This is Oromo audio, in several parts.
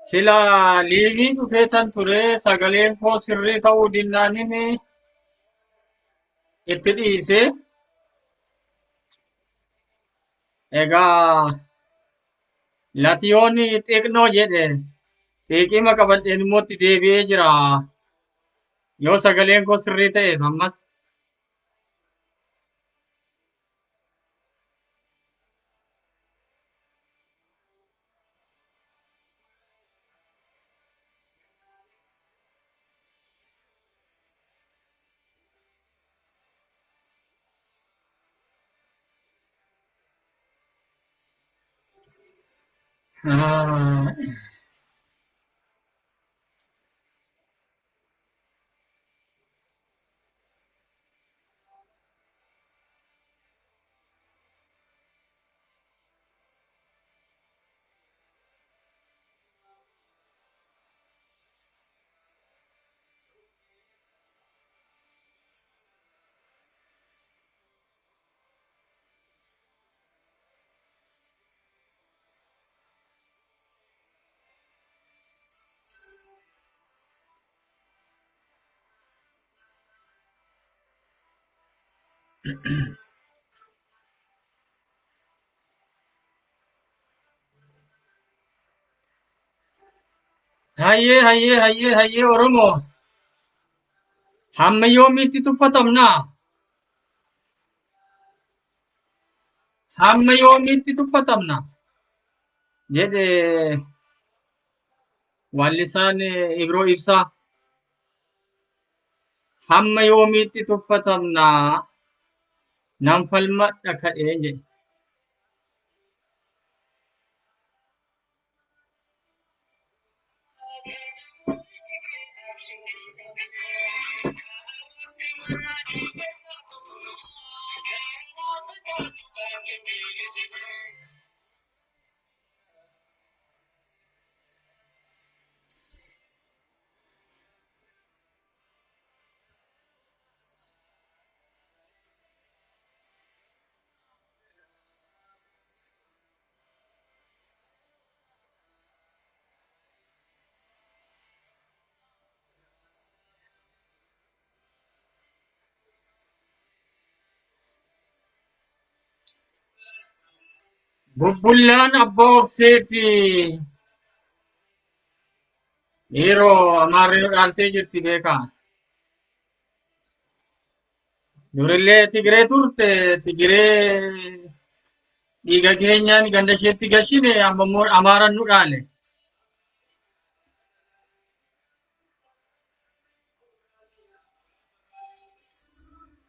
Sila liigii dhufeetan ture sagaleen koo sirrii ta'uu dinnaanini itti dhiise. Egaa latiyoonni xiqqnoo jedhe xiiqima qabadheen immoo itti deebi'ee jira. Yoo sagaleen koo sirrii ta'eef ammas. Ah, hayyee Oromoo. Hamma yoomiitti tuffatamna? Hamma yoomiitti tuffatamna? Jedhe wallisaan Ibroo Ibsaa. Hamma yoomiitti tuffatamna? Nan falmadha kadheen jedhe. Bubbullaan abbaa obseeti. Dhiiroo amaarri nu dhaaltee jirti beekaa. Durillee Tigiree turte. Tigiree dhiiga keenyaan ganda isheetti gashine amma immoo amaaran nu dhaale.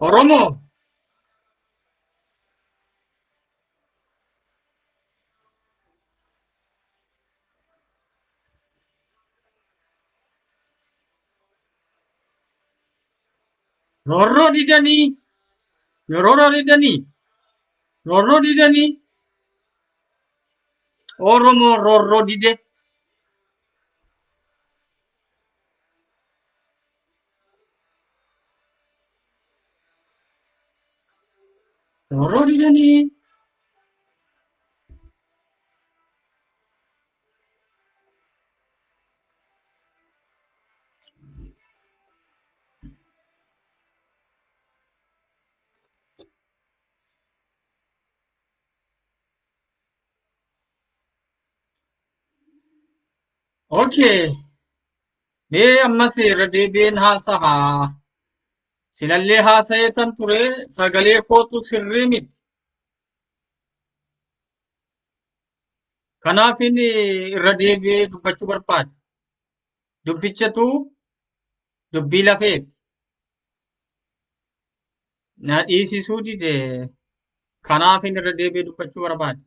Oromoo roorroo didanii roorroo didanii roorroo didanii Oromoo roorroo dide. Roorroo didanii. Okay. Mee ammas irra deebiin haasa'a. Silallee haasa'eetan ture sagalee kootu sirrii miti. Kanaafin irra deebi'ee dubbachuu barbaada. Dubbichatu dubbii lafeeti. Na dhiisisuu dide. Kanaafin irra deebi'ee dubbachuu barbaada.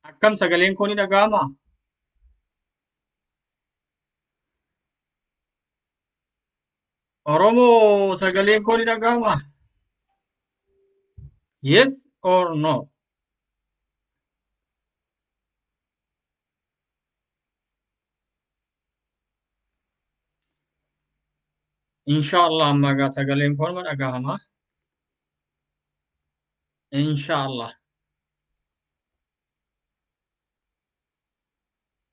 Akkam sagaleen koo ni dhaga'amaa? Oromoo sagaleen koo ni dhaga'amaa? Yes or no? Inshallah amma egaa sagaleen koo nima dhaga'amaa? Inshallah.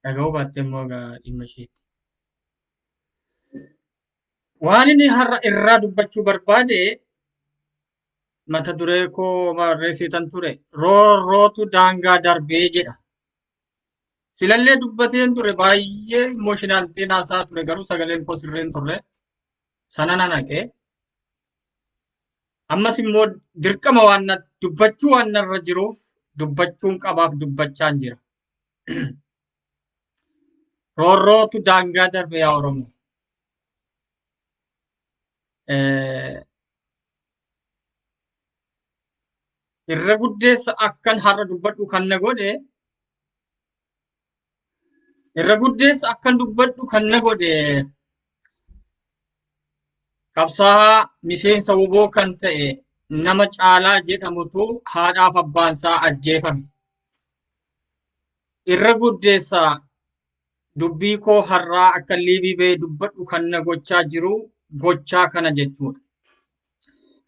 dhaga'uu baatte immoo dhimma isheeti. Waan inni har'a irraa dubbachuu barbaade mata duree koo barreessitan ture. Roorrootu daangaa darbee jedha. Silallee dubbateen ture baay'ee imooshinaal ta'ee haasaa ture garuu sagaleen koo sirreen turre. Sana nan haqee. Ammas immoo dirqama waan dubbachuu waan narra jiruuf dubbachuun qabaaf dubbachaan jira. Roorrootu daangaa darbe yaa Oromoo. Irra guddeessa akkan har'a dubbadhu kan na godhe irra guddeessa akkan dubbadhu kan na godhe qabsaa'aa miseensa WBO kan ta'e nama Caalaa jedhamutu haadhaaf abbaansaa ajjeefame. Irra guddeessa dubbii koo har'aa akka liibii ba'ee dubbadhu kan na gochaa jiru gochaa kana jechuudha.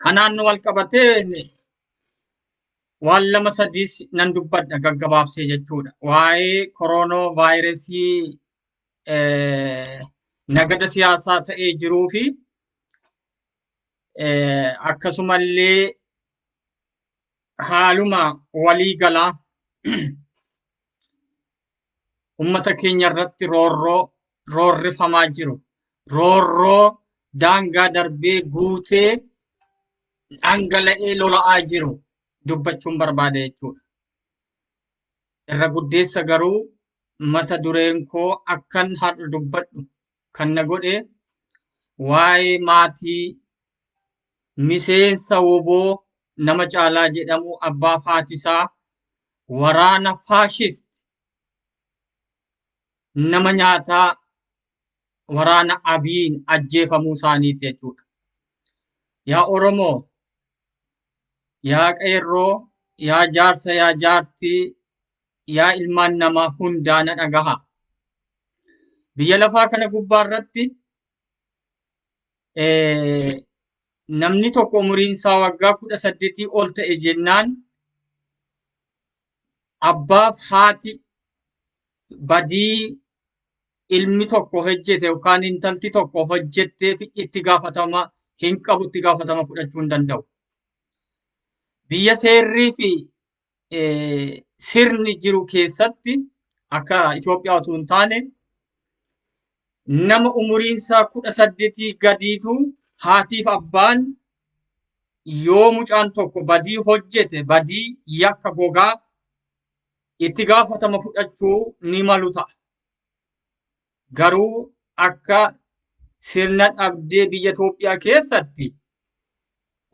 Kanaan wal qabatee waan lama sadiis nan dubbadha gaggabaabsee jechuudha. Waa'ee koronoo vaayirasii nagada siyaasaa ta'ee jiruu fi akkasumallee haaluma walii galaa ummata keenya irratti roorrifamaa jiru. Roorroo daangaa darbee guutee dhangala'ee lola'aa jiru dubbachuun barbaade jechuudha. Irra guddeessa garuu mata dureen koo akkan har'a dubbadhu kan na godhe waa'ee maatii miseensa WBO nama Caalaa jedhamu abbaa faatisaa waraana faashist nama nyaataa waraana Abiyin ajjeefamuu isaaniiti jechuudha. Yaa Oromoo, yaa qeerroo, yaa jaarsa, yaa jaartii, yaa ilmaan namaa hundaa na dhagaha. Biyya lafaa kana gubbaa irratti namni tokko umuriin isaa waggaa 18 ol ta'e jennaan abbaaf haati badii ilmi tokko hojjete yookaan intalti tokko hojjetteef itti gaafatama hin qabu, itti gaafatama fudhachuu hin danda'u. Biyya seerrii fi sirni jiru keessatti akka Itoophiyaa otoo hin taane nama umuriin isaa 18 gadiitu haatiif abbaan yoo mucaan tokko badii hojjete badii yakka gogaa itti gaafatama fudhachuu ni malu ta'a. Garuu akka sirna dhabdee biyya Itoophiyaa keessatti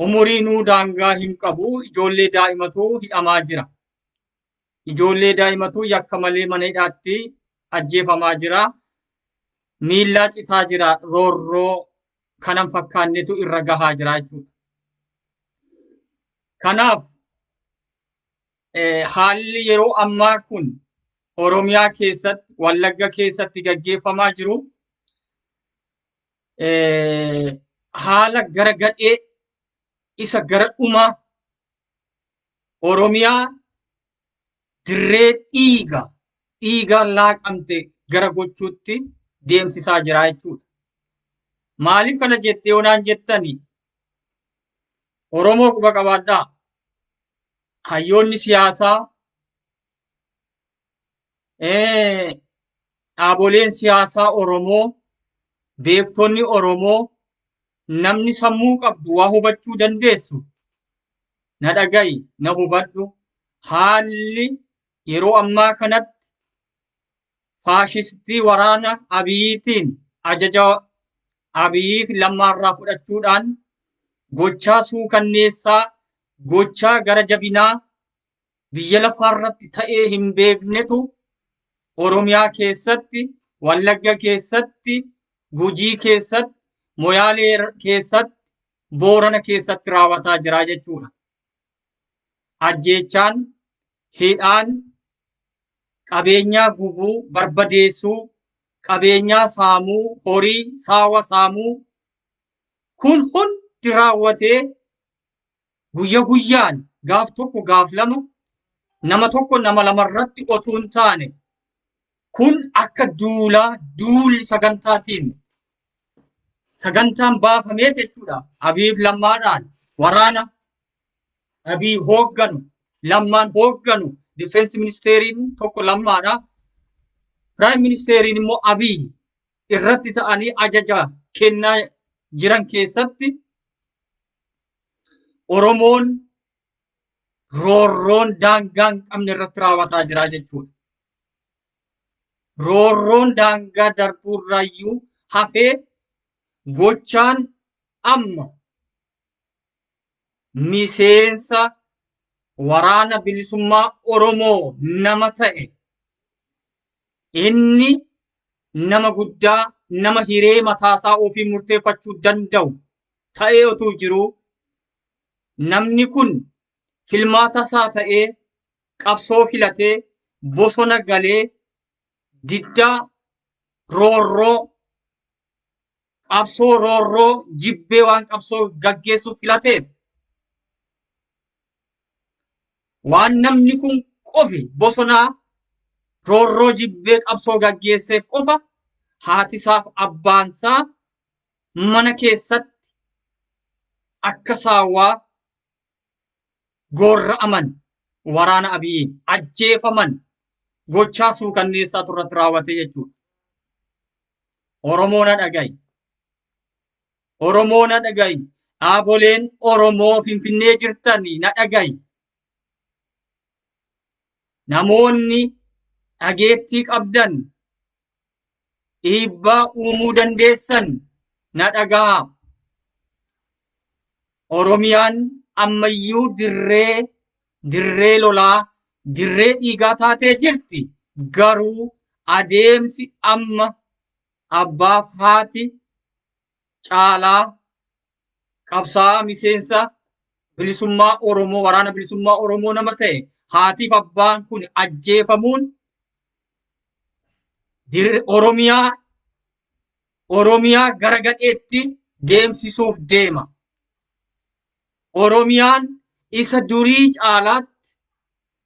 umuriinuu daangaa hin qabu. Ijoollee daa'imatu hidhamaa jira. Ijoollee daa'imatu yakka malee mana hidhaatti ajjeefamaa jira. Miillaa citaa jira. Roorroo kanan fakkaannetu irra gahaa jira jechuudha. Kanaaf haalli yeroo ammaa kun Oromiyaa keessatti, Wallagga keessatti gaggeeffamaa jiru haala gara gadhee isa gara dhumaa Oromiyaa dirree dhiigaan laaqamte gara gochuutti deemsisaa jira jechuudha. Maaliif kana jettee yoonaan jettani Oromoo quba qabaadhaa. Hayyoonni siyaasaa dhaaboleen siyaasaa Oromoo, beektonni Oromoo, namni sammuu qabdu waa hubachuu dandeessu na dhaga'i, na hubadhu. Haalli yeroo ammaa kanatti faashistii waraana Abiyyiitiin ajaja Abiyyiif lammaarraa fudhachuudhaan gochaa suukanneessaa, gochaa gara jabinaa biyya lafaarratti ta'ee hin beeknetu Oromiyaa keessatti, Wallagga keessatti, Gujii keessatti, Moyaalee keessatti, Boorana keessatti raawwataa jira jechuudha. Ajjeechaan, hidhaan, qabeenyaa gubuu, barbadeessuu, qabeenyaa saamuu, horii saawa saamuu kun hundi raawwatee guyya guyyaan gaaf tokko gaaf lama nama tokko nama lamarratti otuu hin taane kun akka duuli sagantaan baafamee jechuudha. Abiif Lammaadhaan waraana Abii hoogganu, Lammaan hoogganu, difeensi ministeeriin tokko Lammaadha. Piraayim ministeeriin immoo Abii irratti ta'anii ajaja kennaa jiran keessatti Oromoon roorroon daangaa hin qabne irratti raawwataa jira jechuudha. Roorroon daangaa darbuurraayyuu hafee gochaan amma miseensa waraana bilisummaa Oromoo nama ta'e inni nama guddaa nama hiree mataasaa ofii murteeffachuu danda'u ta'ee otuu jiru namni kun filmaata isaa ta'ee qabsoo filatee bosona galee diddaa roorroo qabsoo roorroo jibbee waan qabsoo gaggeessuuf filateef waan namni kun qofi bosonaa roorroo jibbee qabsoo gaggeesseef qofa haatisaaf abbaansaa mana keessatti akka saawwaa gorra'aman waraana Abiyyiin ajjeefaman gochaa suukanneessaa turratti raawwate jechuudha. Oromoo na dhaga'i. Oromoo na dhaga'i. Dhaaboleen Oromoo Finfinnee jirtanii na dhaga'i. Namoonni dhageettii qabdan dhiibbaa uumuu dandeessan na dhaga'a. Oromiyaan ammayyuu dirree lolaa dirree dhiigaa taatee jirti. Garuu adeemsi amma abbaaf haati caalaa qabsaa miseensa bilisummaa Oromoo waraana bilisummaa Oromoo nama ta'e haatiif abbaan kun ajjeefamuun Oromiyaa gara gadheetti deemsisuuf deema. Oromiyaan isa durii caalaatti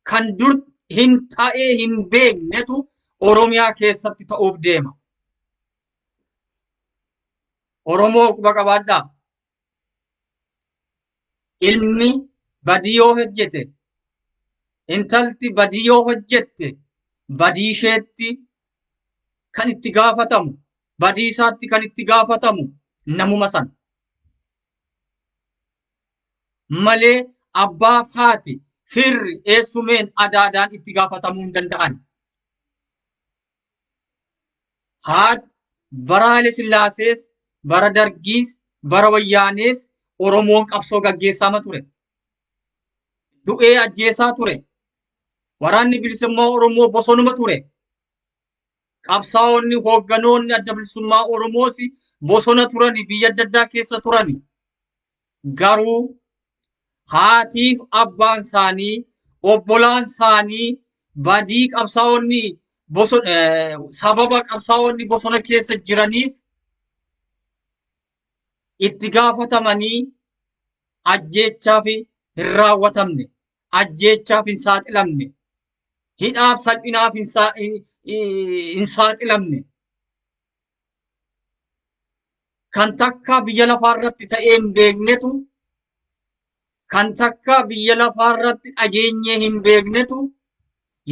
kan dur hin ta'ee hin beeknetu Oromiyaa keessatti ta'uuf deema. Oromoo quba qabaadhaa. Ilmi badii yoo hojjete, intalti badii yoo hojjette, badii isheetti kan itti gaafatamu, badii isaatti kan itti gaafatamu namuma sana. Malee abbaaf haati firri eessumeen adaadaan itti gaafatamuu hin danda'an. Haati bara Haile Sillaasees, bara Dargiis, bara Wayyaanees Oromoon qabsoo gaggeessaa ture. Du'ee ajjeesaa ture. Waraanni bilisummaa Oromoo bosonuma ture. Qabsaa'onni hoogganoonni adda bilisummaa Oromoos bosona turani, biyya adda addaa keessa turani. Garuu haatiif abbaan isaanii, obbolaan isaanii badii qabsaa'onni sababa qabsaa'onni bosona keessa jiraniif itti gaafatamanii ajjeechaaf hin raawwatamne, ajjeechaaf hin saaxilamne, hidhaaf salphinaaf hin saaxilamne. Kan takka biyya lafaarratti ta'ee hin beeknetu, kan takka biyya lafaarratti dhageenyee hin beeknetu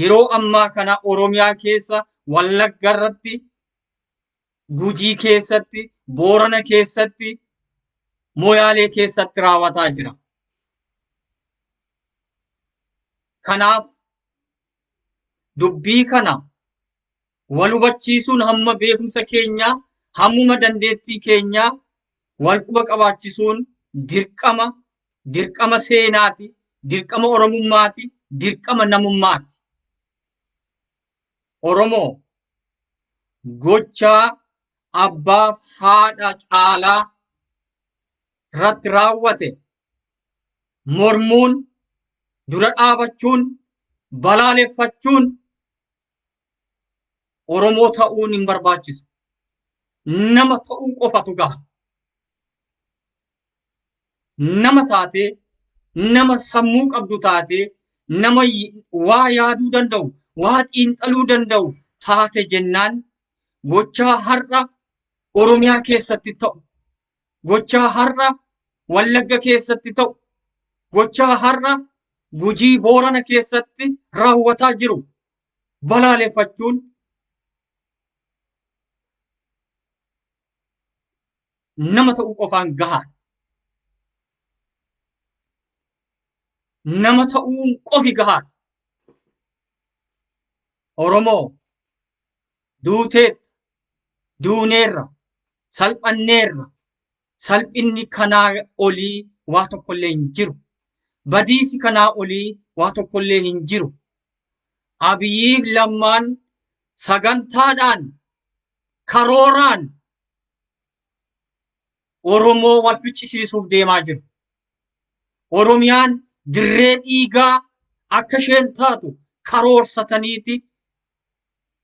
yeroo ammaa kana Oromiyaa keessa, Wallagga irratti, Gujii keessatti, Boorana keessatti, Moyaalee keessatti raawwataa jira. Kanaaf dubbii kana wal hubachiisuun hamma beekumsa keenyaa, hammuma dandeettii keenyaa wal quba qabaachisuun dirqama seenaati, dirqama Oromummaati, dirqama namummaati. Oromoo gochaa abbaaf haadha caalaa irratti raawwate mormuun, dura dhaabachuun, balaaleffachuun Oromoo ta'uun hin barbaachisu. Nama ta'uu qofatu gaha. Nama taatee, nama sammuu qabdu taatee, nama waa yaaduu danda'u, waa xiinxaluu danda'u taate jennaan gochaa har'a Oromiyaa keessatti ta'u, gochaa har'a Wallagga keessatti ta'u, gochaa har'a Gujii Boorana keessatti raawwataa jiru balaaleffachuun nama ta'uu qofaan gahaa. Nama ta'uun qofi gahaa. Oromoo duuteet duuneerra salphanneerra salphinni kanaa olii waa tokkollee hin jiru. Badiisi kanaa olii waa tokkollee hin jiru. Abiyyiif Lammaan sagantaadhaan karooraan Oromoo wal ficcisiisuuf deemaa jiru. Oromiyaan dirree dhiigaa akka isheen taatu karoorsataniiti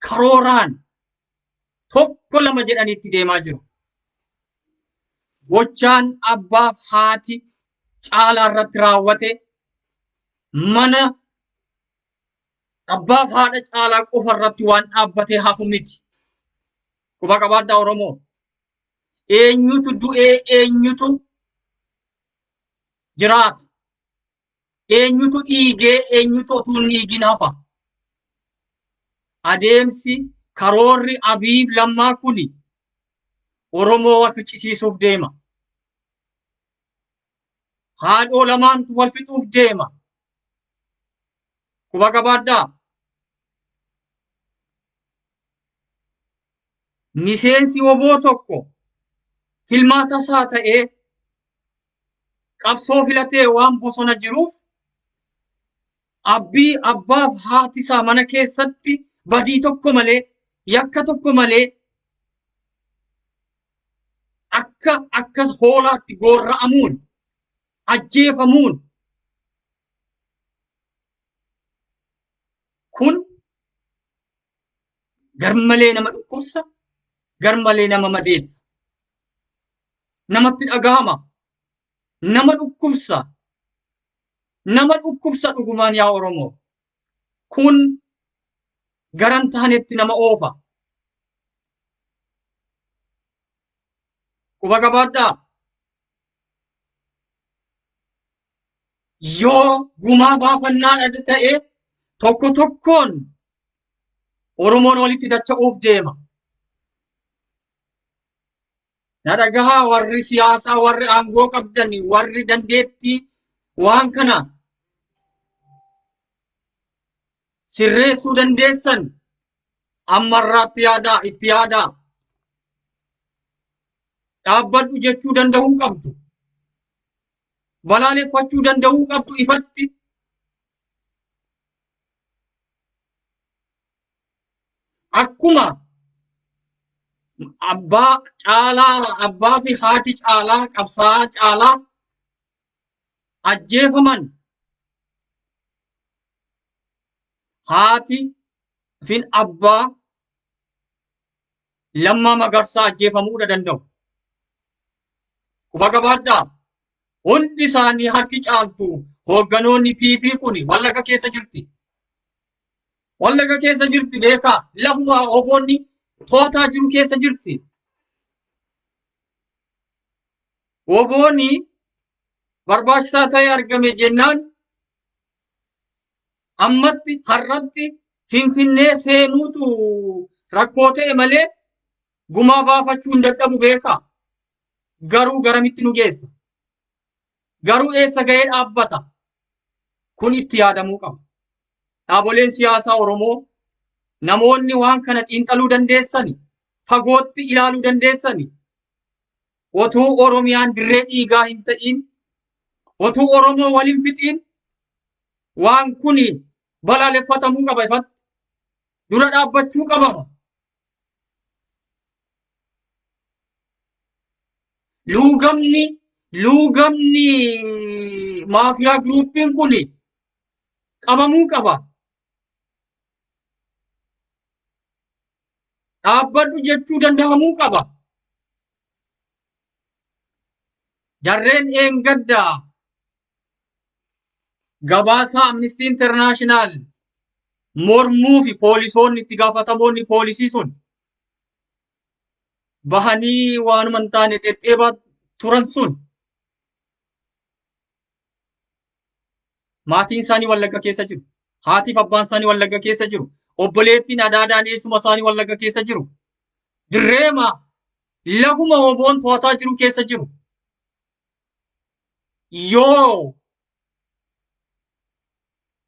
karooraan tokko lama jedhaniitti deemaa jiru. Gochaan abbaaf haati Caalaa irratti raawwate mana abbaaf haadha Caalaa qofa irratti waan dhaabbatee hafu miti. Quba qabaadhaa Oromoo. Eenyutu du'ee eenyutu jiraata. Eenyutu dhiigee eenyutu utuu hin dhiigin hafa. Adeemsi karoorri Abiyyiif Lammaa kuni Oromoo wal ficcisiisuuf deema. Haadhoo lamaantu wal fixuuf deema. Quba qabaadhaa. Miseensi WBO tokko filmaata isaa ta'ee qabsoo filatee waan bosona jiruuf abbaaf haati isaa mana keessatti badii tokko malee yakka tokko malee akka hoolaatti gorra'amuun ajjeefamuun kun garmalee nama dhukkubsa, garmalee nama madeessa. Namatti dhagahama. Nama dhukkubsa dhugumaan yaa Oromoo. Kun garan taanetti nama oofa. Quba qabaadhaa. Yoo gumaa baafannaa ta'e tokko tokkoon Oromoon walitti dacha'uuf deema. Na dhagahaa warri siyaasaa, warri aangoo qabdan, warri dandeettii waan kana sirreessuu dandeessan ammarraatti yaadaa, itti yaadaa. Dhaabbadhu jechuu danda'uu qabdu. Balaaleffachuu danda'uu qabdu ifatti. Akkuma abbaa fi haati Caalaa qabsaa'aa Caalaa ajjeefaman haati fi abbaa Lammaa Magarsaa ajjeefamuu danda'u. Quba qabaadhaa. Hundi isaanii harki caaltu hoogganoonni PP kun Wallagga keessa jirti. Wallagga keessa jirti beekaa. Lafuma oboonni tootaa jiru keessa jirti. Oboonni barbaachisaa ta'e argame jennaan ammatti har'atti Finfinnee seenuutu rakkoo ta'e malee gumaa baafachuu hin dadhabu beekaa. Garuu garamitti nu geessa? Garuu eessa ga'ee dhaabbata? Kun itti yaadamuu qaba. Dhaaboleen siyaasaa Oromoo namoonni waan kana xiinxaluu dandeessani, fagootti ilaaluu dandeessani. Otuu Oromiyaan dirree dhiigaa hin ta'in, otuu Oromoo waliin fixiin waan kuni balaaleffatamuu qaba ifatti. Dura dhaabbachuu qabama. Luugamni maafiyaa giruuppiin kun qabamuu qaba. Dhaabbadhu jechuu danda'amuu qaba. Jarreen eengaddaa gabaasaa Amnesty International mormuu fi poolisoonni itti gaafatamoonni poolisii sun bahanii waanuma hin taane xexxeebaa turan sun maatiin isaanii Wallagga keessa jiru. Haatiif abbaan isaanii Wallagga keessa jiru. Obboleettiin adaadaan eessuma isaanii Wallagga keessa jiru. Dirreema lafuma oboon to'ataa jiru keessa jiru. Yoo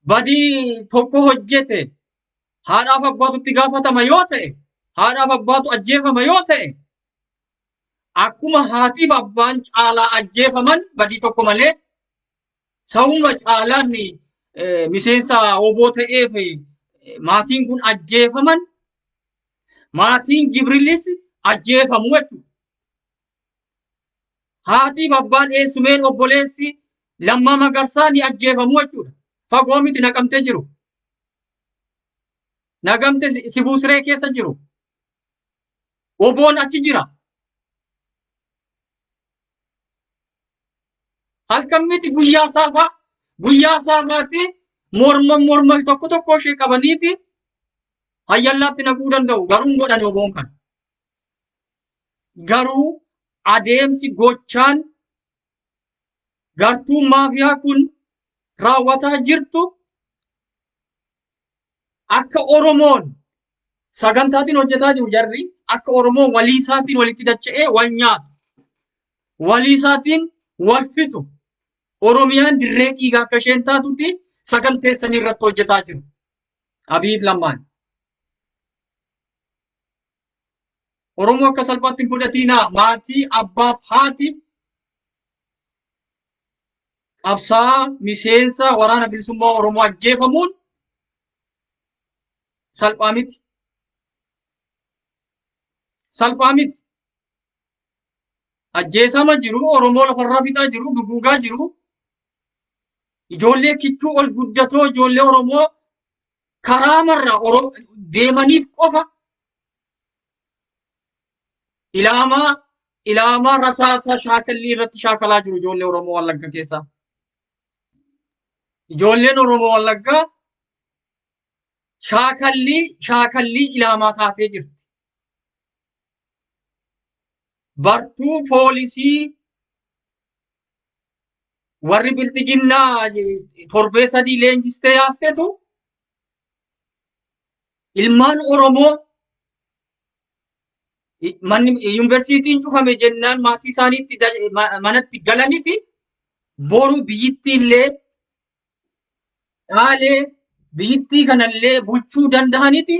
badii tokko hojjete haadhaaf abbaatu itti gaafatama yoo ta'e, haadhaaf abbaatu ajjeefama yoo ta'e, akkuma haatiif abbaan caalaa ajjeefaman badii tokko malee sabuma caalaan miseensa oboo ta'eef maatiin kun ajjeefaman maatiin Jibriilis ajjeefamu jechuudha. Haatiif abbaan eessumeen obboleessi Lammaa Magarsaa ni ajjeefamu jechuudha. Fagoo miti Naqamtee jiru. Naqamtee Sibusiree keessa jiru. Oboon achi jira. Halkan miti guyyaa saafaatti morma tokko ishee qabaniiti hayyallaatti naquu danda'u. Garuu godhan oboon kan. Garuu adeemsi gochaan gartuun maafiyaa kun raawwataa jirtu akka Oromoon sagantaatiin hojjetaa jiru jarri akka Oromoon walii isaatiin walitti dacha'ee wal nyaatu. Walii isaatiin wal fixu. Oromiyaan dirree dhiigaa akka isheen taatutti saganteessanii irratti hojjetaa jiru. Abiif Lammaan. Oromoo akka salphaatti hin fudhatinaa maatii abbaaf haati qabsaa miseensa waraana bilisummaa Oromoo ajjeefamuun salphaa miti. Salphaa miti. Ajjeesama jiru Oromoo lafarraa fixaa jiru duguugaa jiru ijoollee kichuu ol guddatoo ijoollee Oromoo karaa marra deemaniif qofa ilaamaa rasaasa shaakallii irratti shaakalaa jiru ijoollee Oromoo Wallagga keessaa. Ijoolleen Oromoo Wallaggaa shaakallii ilaamaa taatee jirti. Bartuu poolisii warri biltiginnaa torbee sadii leenjistee yaasteetu ilmaan Oromoo manni yuunivarsiitiin cufame jennaan maatii isaaniitti manatti galaniiti boru biyyittiillee dhaalee biyyittii kanallee bulchuu danda'aniiti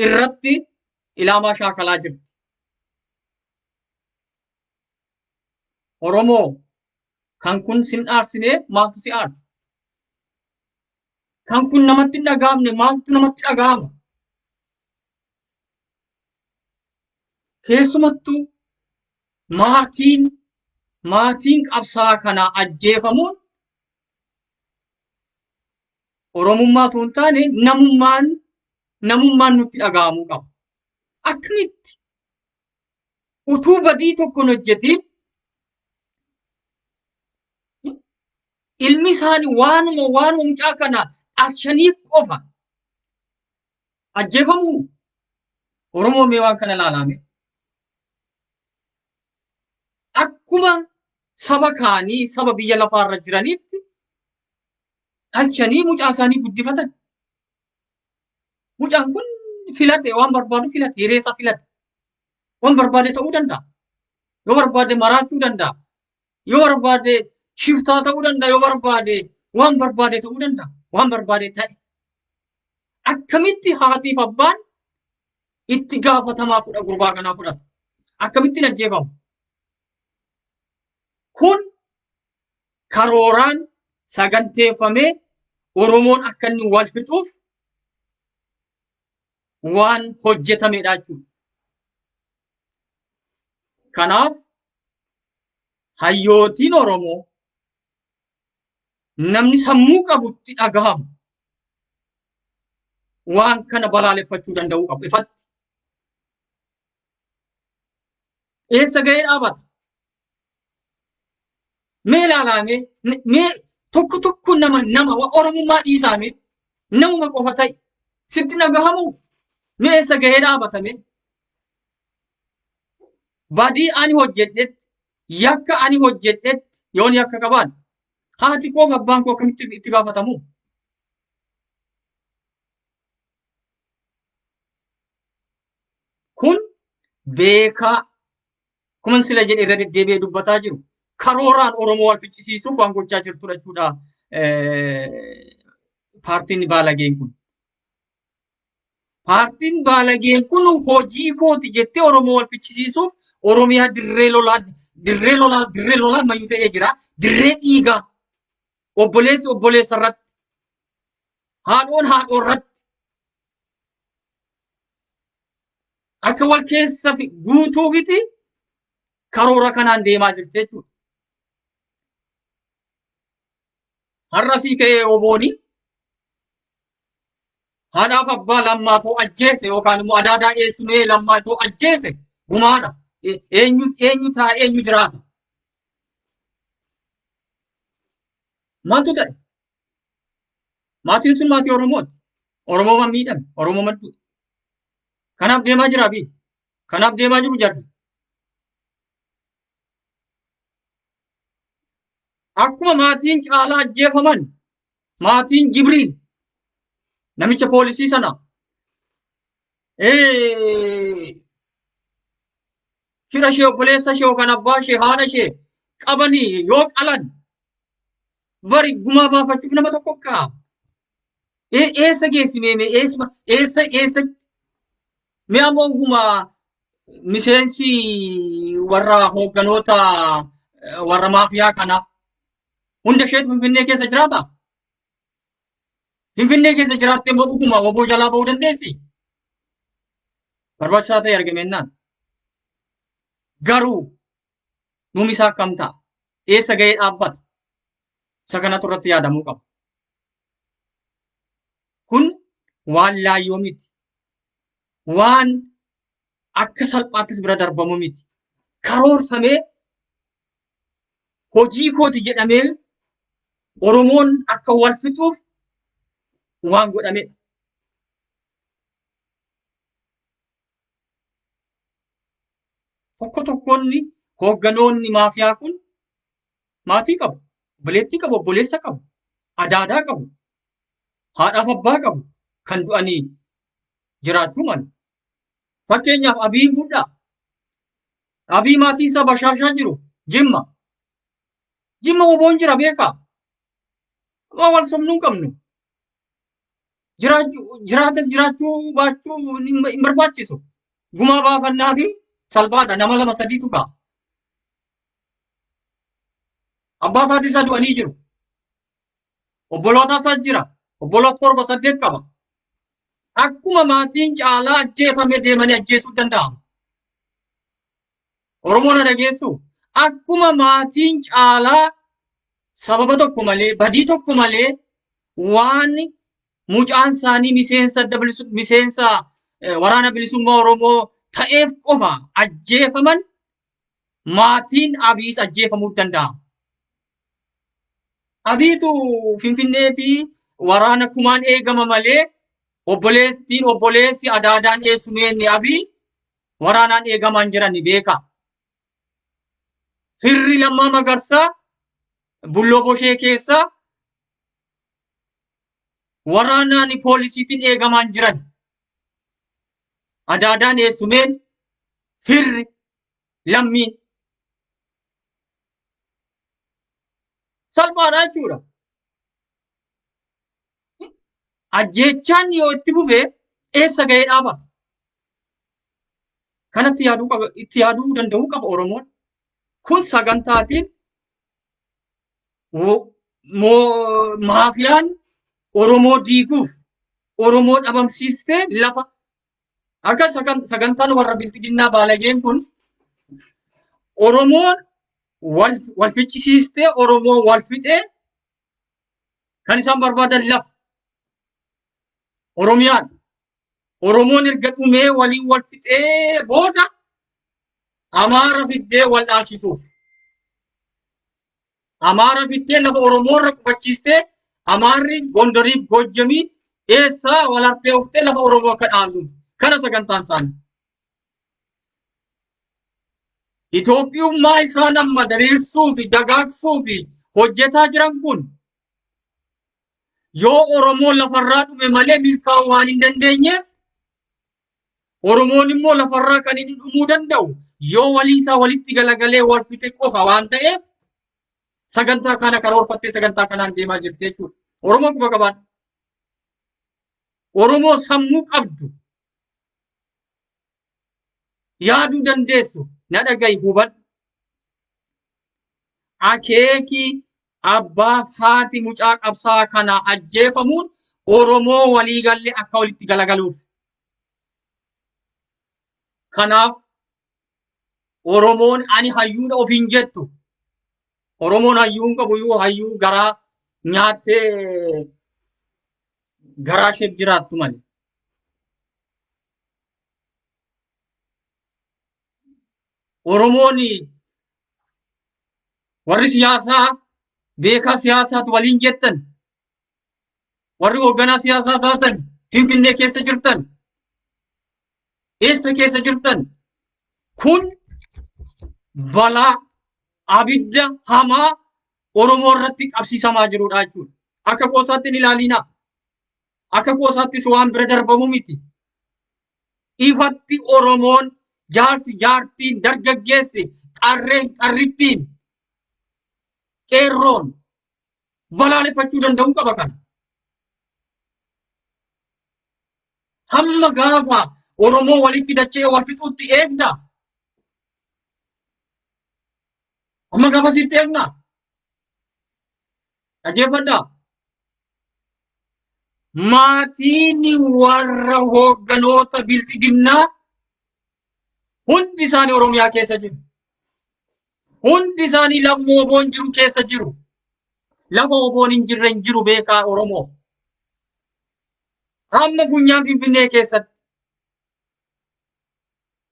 irratti ilaamaa shaakalaa jirti. Oromoo kan kun sin aarsine maaltu si aarsa? Kan kun namatti hin dhaga'amne maaltu namatti dhaga'ama? Keessumattuu maatiin qabsaa kana ajjeefamuun Oromummaa osoo hin taane namummaan nutti dhaga'amuu qaba. Akkamitti utuu badii tokko hin hojjetiin ilmi isaanii waanuma mucaa kana dhalchaniif qofa ajjeefamuu Oromoo mee waan kana ilaalame. Akkuma saba kaanii saba biyya lafaarra jiranitti dhalchanii mucaa isaanii guddifatan. Mucaan kun filate waan barbaadu filate hireessa filate waan barbaade ta'uu danda'a. Yoo barbaade maraachuu danda'a. Yoo barbaade shiftaa ta'uu danda'a. Yoo barbaade waan barbaade ta'uu danda'a. Waan barbaade ta'e. Akkamitti haatiif abbaan itti gaafatamaa fudha gurbaa kanaa fudhatu? Akkamittiin ajjeefamu? Kun karooraan saganteeffamee Oromoon akka inni wal fixuuf waan hojjetamedha jechuudha. Kanaaf hayyootiin Oromoo namni sammuu qabutti dhagahamu waan kana balaaleffachuu danda'uu qabu ifatti. Eessa ga'ee dhaabata? Mee ilaalame mee tokko nama Oromummaa dhiisame namuma qofa ta'e sitti dhagahamu mee isa gahee dhaabatame badii ani hojjedhetti yakka ani hojjedhetti yoon yakka qabaan haati koo fi abbaan koo akkamitti itti gaafatamu? Kun beekaa kuman sila jedhe irra deddeebi'ee dubbataa jiru karooraan Oromoo wal ficcisiisuuf waan gochaa jirtudha jechuudha paartiin Baalageen kun. Paartiin Baalageen kun hojii kooti jettee Oromoo wal ficcisiisuuf Oromiyaa dirree lolaa mayyuu ta'ee jira. Dirree dhiigaa obboleessi obboleessa irratti haadhoon haadhoo irratti akka wal keessa guutuufiti karoora kanaan deemaa jirti jechuudha. Har'asii ka'ee obooni haadhaaf abbaa lammaatoo ajjeese yookaan immoo adaadaa eessunee lammaatoo ajjeese gumaadha. Eenyu ta'a eenyu jiraata? Maaltu ta'e? Maatiin sun maatii Oromooti. Oromoo man miidhame, Oromoo man du'e. Kanaaf deemaa jira fi kanaaf deemaa jiru jarri. Akkuma maatiin caalaa ajjeefaman maatiin Jibriil namicha poolisii sana fira ishee obboleessa ishee yookaan abbaa ishee haadha ishee qabanii yoo qalan bari gumaa baafachuuf nama tokko kaa eessa geessimee eessa mee ammoo gumaa miseensi warra hoogganoota warra maafiyaa kana hunda isheetu Finfinnee keessa jiraata? Finfinnee keessa jiraattee immoo dhuguma oboo jalaa ba'uu dandeessi? Barbaachisaa ta'e argamennaan. Garuu nuumi isaa akkam ta'a? Eessa ga'ee dhaabbata? Isa kanatu irratti yaadamuu qaba. Kun waan laayyoo miti. Waan akka salphaattis bira darbamu miti. Karoorfamee hojii kooti jedhamee Oromoon akka wal fixuuf waan godhamedha. Tokko tokkoonni hoogganoonni maafiyaa kun maatii qabu, obboleettii qabu, obboleessa qabu, adaadaa qabu, haadhaaf abbaa qabu kan du'anii jiraachuu malu. Fakkeenyaaf Abiyin fudhaa. Abiy maatii isaa bashaashaa jiru Jimma. Jimma oboon jira beekaa. Waan wal somnuu hin qabnu. Jiraatas jiraachuu baachuu hin barbaachisu. Gumaa baafannaa fi salphaadha nama lama sadiitu ka'a. Abbaa faatii isaa du'anii jiru. Obboloota isaa jira. Obboloota 7-8 qaba. Akkuma maatiin caalaa ajjeefame deemanii ajjeesuu danda'amu. Oromoon dhageessu akkuma maatiin caalaa sababa tokko malee badii tokko malee waan mucaan isaanii miseensa waraana bilisummaa Oromoo ta'eef qofa ajjeefaman maatiin Abiis ajjeefamuu danda'a. Abiitu Finfinneetii waraana kumaan eegama malee obboleessi adaadaan eessumeenni Abii waraanaan eegamaan jiran ni beeka. Hirri Lammaa Magarsaa Bulloo Boshee keessa waraanaan poolisiitiin eegamaan jiran. Adaadaan eessumeen hirri lammiin. Salphaadha jechuudha. Ajjeechaan yoo itti fufee eessa ga'ee dhaabata? Kanatti itti yaaduu danda'uu qaba Oromoon. Kun sagantaatiin maafiyaan Oromoo diiguuf Oromoo dhabamsiistee lafa akka sagantaan warra biltiginnaa Baalageen kun Oromoon wal ficcisiistee Oromoo wal fixee kan isaan barbaadan lafa Oromiyaan Oromoon erga dhumee waliin wal fixee booda Amaara fiddee wal dhaalchisuuf. Amaara fiddee lafa Oromoo irra qubachiistee Amaarri Gondoriif Gojjamii Eessaa wal harkee uftee lafa Oromoo akka dhaalluuf kana sagantaan isaanii. Itoophiyummaa isaan amma diriirsuu fi dagaagsuu fi hojjetaa jiran kun yoo Oromoon lafarraa dhume malee milkaa'uu waan hin dandeenyeef Oromoon immoo lafarraa kan inni dhumuu danda'u yoo walii isaa walitti galagalee wal fixe qofa waan ta'eef sagantaa kana karoorfattee sagantaa kanaan deemaa jirti jechuudha. Oromoo quba qabaadha. Oromoo sammuu qabdu yaaduu dandeessu na dhagahi hubadhu. Akeeki abbaaf haati mucaa qabsaa kana ajjeefamuun Oromoo waliigallee akka walitti galagaluuf. Kanaaf Oromoon ani hayyuudha ofiin jettu. Oromoon hayyuu hin qabu yoo hayyuu garaa nyaattee garaa ishee jiraattu malee. Oromoon warri siyaasaa beekaa siyaasaatu waliin jettan warri hoogganaa siyaasaa taatan Finfinnee keessa jirtan eessa keessa jirtan kun balaa abidda hamaa Oromoo irratti qabsiisamaa jirudha jechuudha. Akka qoosaatti hin ilaalina. Akka qoosaattis waan bira darbamu miti. Ifatti Oromoon jaarsi jaartiin dargaggeessi qarreen qarrittiin qeerroon balaaleffachuu danda'uu qaba kana. Hamma gaafa Oromoo walitti dachee wal fixuutti eegna. Amma gaafasitti eegna. Dhaggeeffadhaa. Maatiin warra hoogganoota bilxiginnaa hundi isaanii Oromiyaa keessa jiru. Hundi isaanii lafa oboon jiru keessa jiru. Lafa oboon hin jirre hin jiru beekaa Oromoo. Amma funyaan Finfinnee keessatti.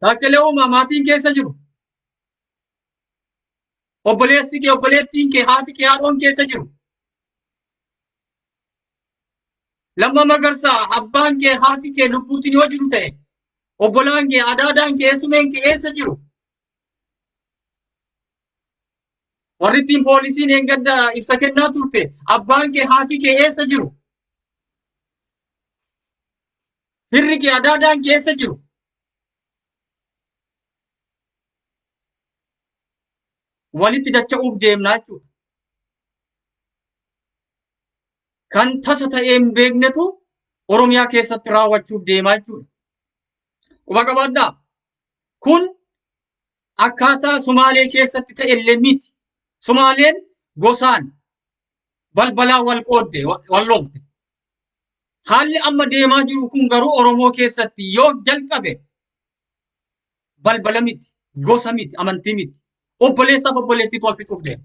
Taakkelee Uumaa maatiin keessa jiru. Obboleessi kee, obboleettiin kee, haati kee, haadhoon keessa jiru. Lamma Magarsaa abbaan kee, haati kee lubbuutiin yoo jiru ta'e, obbolaan kee, adaadaan kee, eessumeen kee eessa jiru? Warri ittiin poolisiin eeggadda ibsa kennaa turte, abbaan kee, haati kee eessa jiru? Firri kee, adaadaan kee eessa jiru? Walitti dacha'uuf deemnaa jechuudha. Kan tasa ta'ee hin beeknetu Oromiyaa keessatti raawwachuuf deemaa jechuudha. Quba qabaadhaa. Kun akkaataa Sumaalee keessatti ta'e illee miti. Sumaaleen gosaan balbalaan wal qoodde, wal lolte. Haalli amma deemaa jiru kun garuu Oromoo keessatti yoo jalqabe balbala miti, gosa miti, amantii miti. Obboleessaaf obboleettiitu wal fixuuf deema.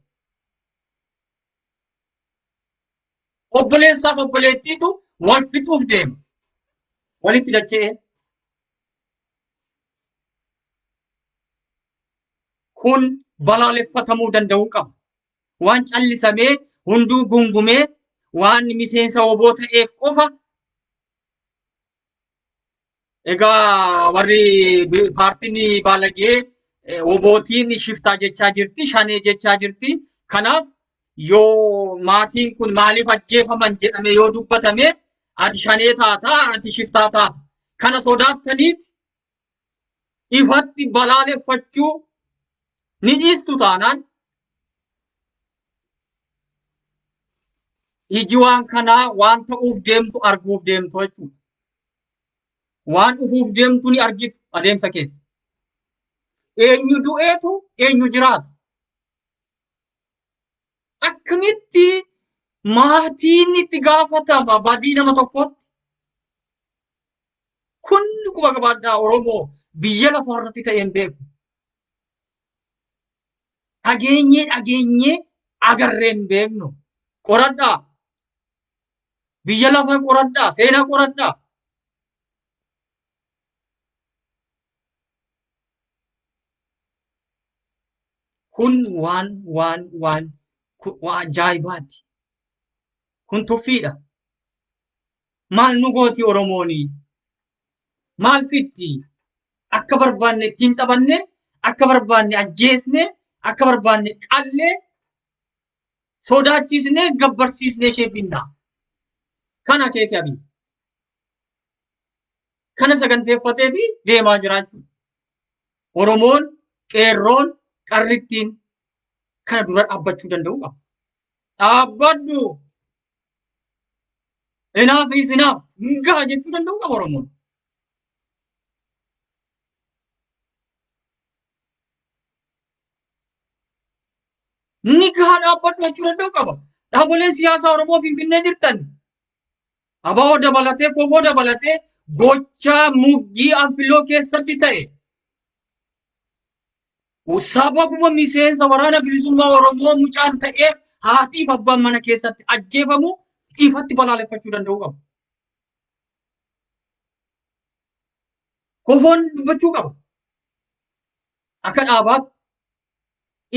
Obboleessaaf obboleettiitu wal fixuuf deema. Walitti dacha'ee. Kun balaaleffatamuu danda'uu qaba. Waan callisamee hunduu gungumee waan miseensa oboo ta'eef qofa. Egaa warri paartiin Baalagee obootiin shiftaa jechaa jirti, shanee jechaa jirti. Kanaaf yoo maatiin kun maaliif ajjeefaman jedhame yoo dubbatame ati shanee taataa, ati shiftaa taata. Kana sodaattaniit ifatti balaaleffachuu ni dhiistu taanaan iji waan kanaa waan ta'uuf deemtu arguuf deemtu jechuudha. Waan dhufuuf deemtu ni argitu adeemsa keessa. Eenyu du'eetu eenyu jiraata. Akkamitti maatiin itti gaafatama badii nama tokkotti. Kun quba qabaadhaa Oromoo biyya lafa irratti ta'e hin beeku. Dhageenyee agarree hin beeknu. Qoradhaa. Biyya lafaa qoradhaa. Seenaa qoradhaa. Kun waan ajaa'ibaati. Kun tuffiidha. Maal nu gooti Oromooni? Maal fitti? Akka barbaanne ittiin taphanne, akka barbaanne ajjeesne, akka barbaanne qallee, sodaachisnee, gabbarsiisnee ishee finnaa. Kana akeeke Abiy. Kana saganteeffateeti deemaa jira jechuudha. Oromoon, qeerroon, qarrittiin kana dura dhaabbachuu danda'u qaba. Dhaabbadhu! Enough is enough! Hin gaha jechuu danda'u qaba Oromoon. Ni gaha dhaabbadhu jechuu danda'u qaba. Dhaaboleen siyaasaa Oromoo Finfinnee jirtan ABO dabalatee, KFO dabalatee gochaa muggii Anfiloo keessatti ta'e sababuma miseensa waraana bilisummaa Oromoo mucaan ta'eef haatiif abbaan mana keessatti ajjeefamu ifatti balaaleffachuu danda'u qabu. KFOn dubbachuu qaba. Akka dhaabaatti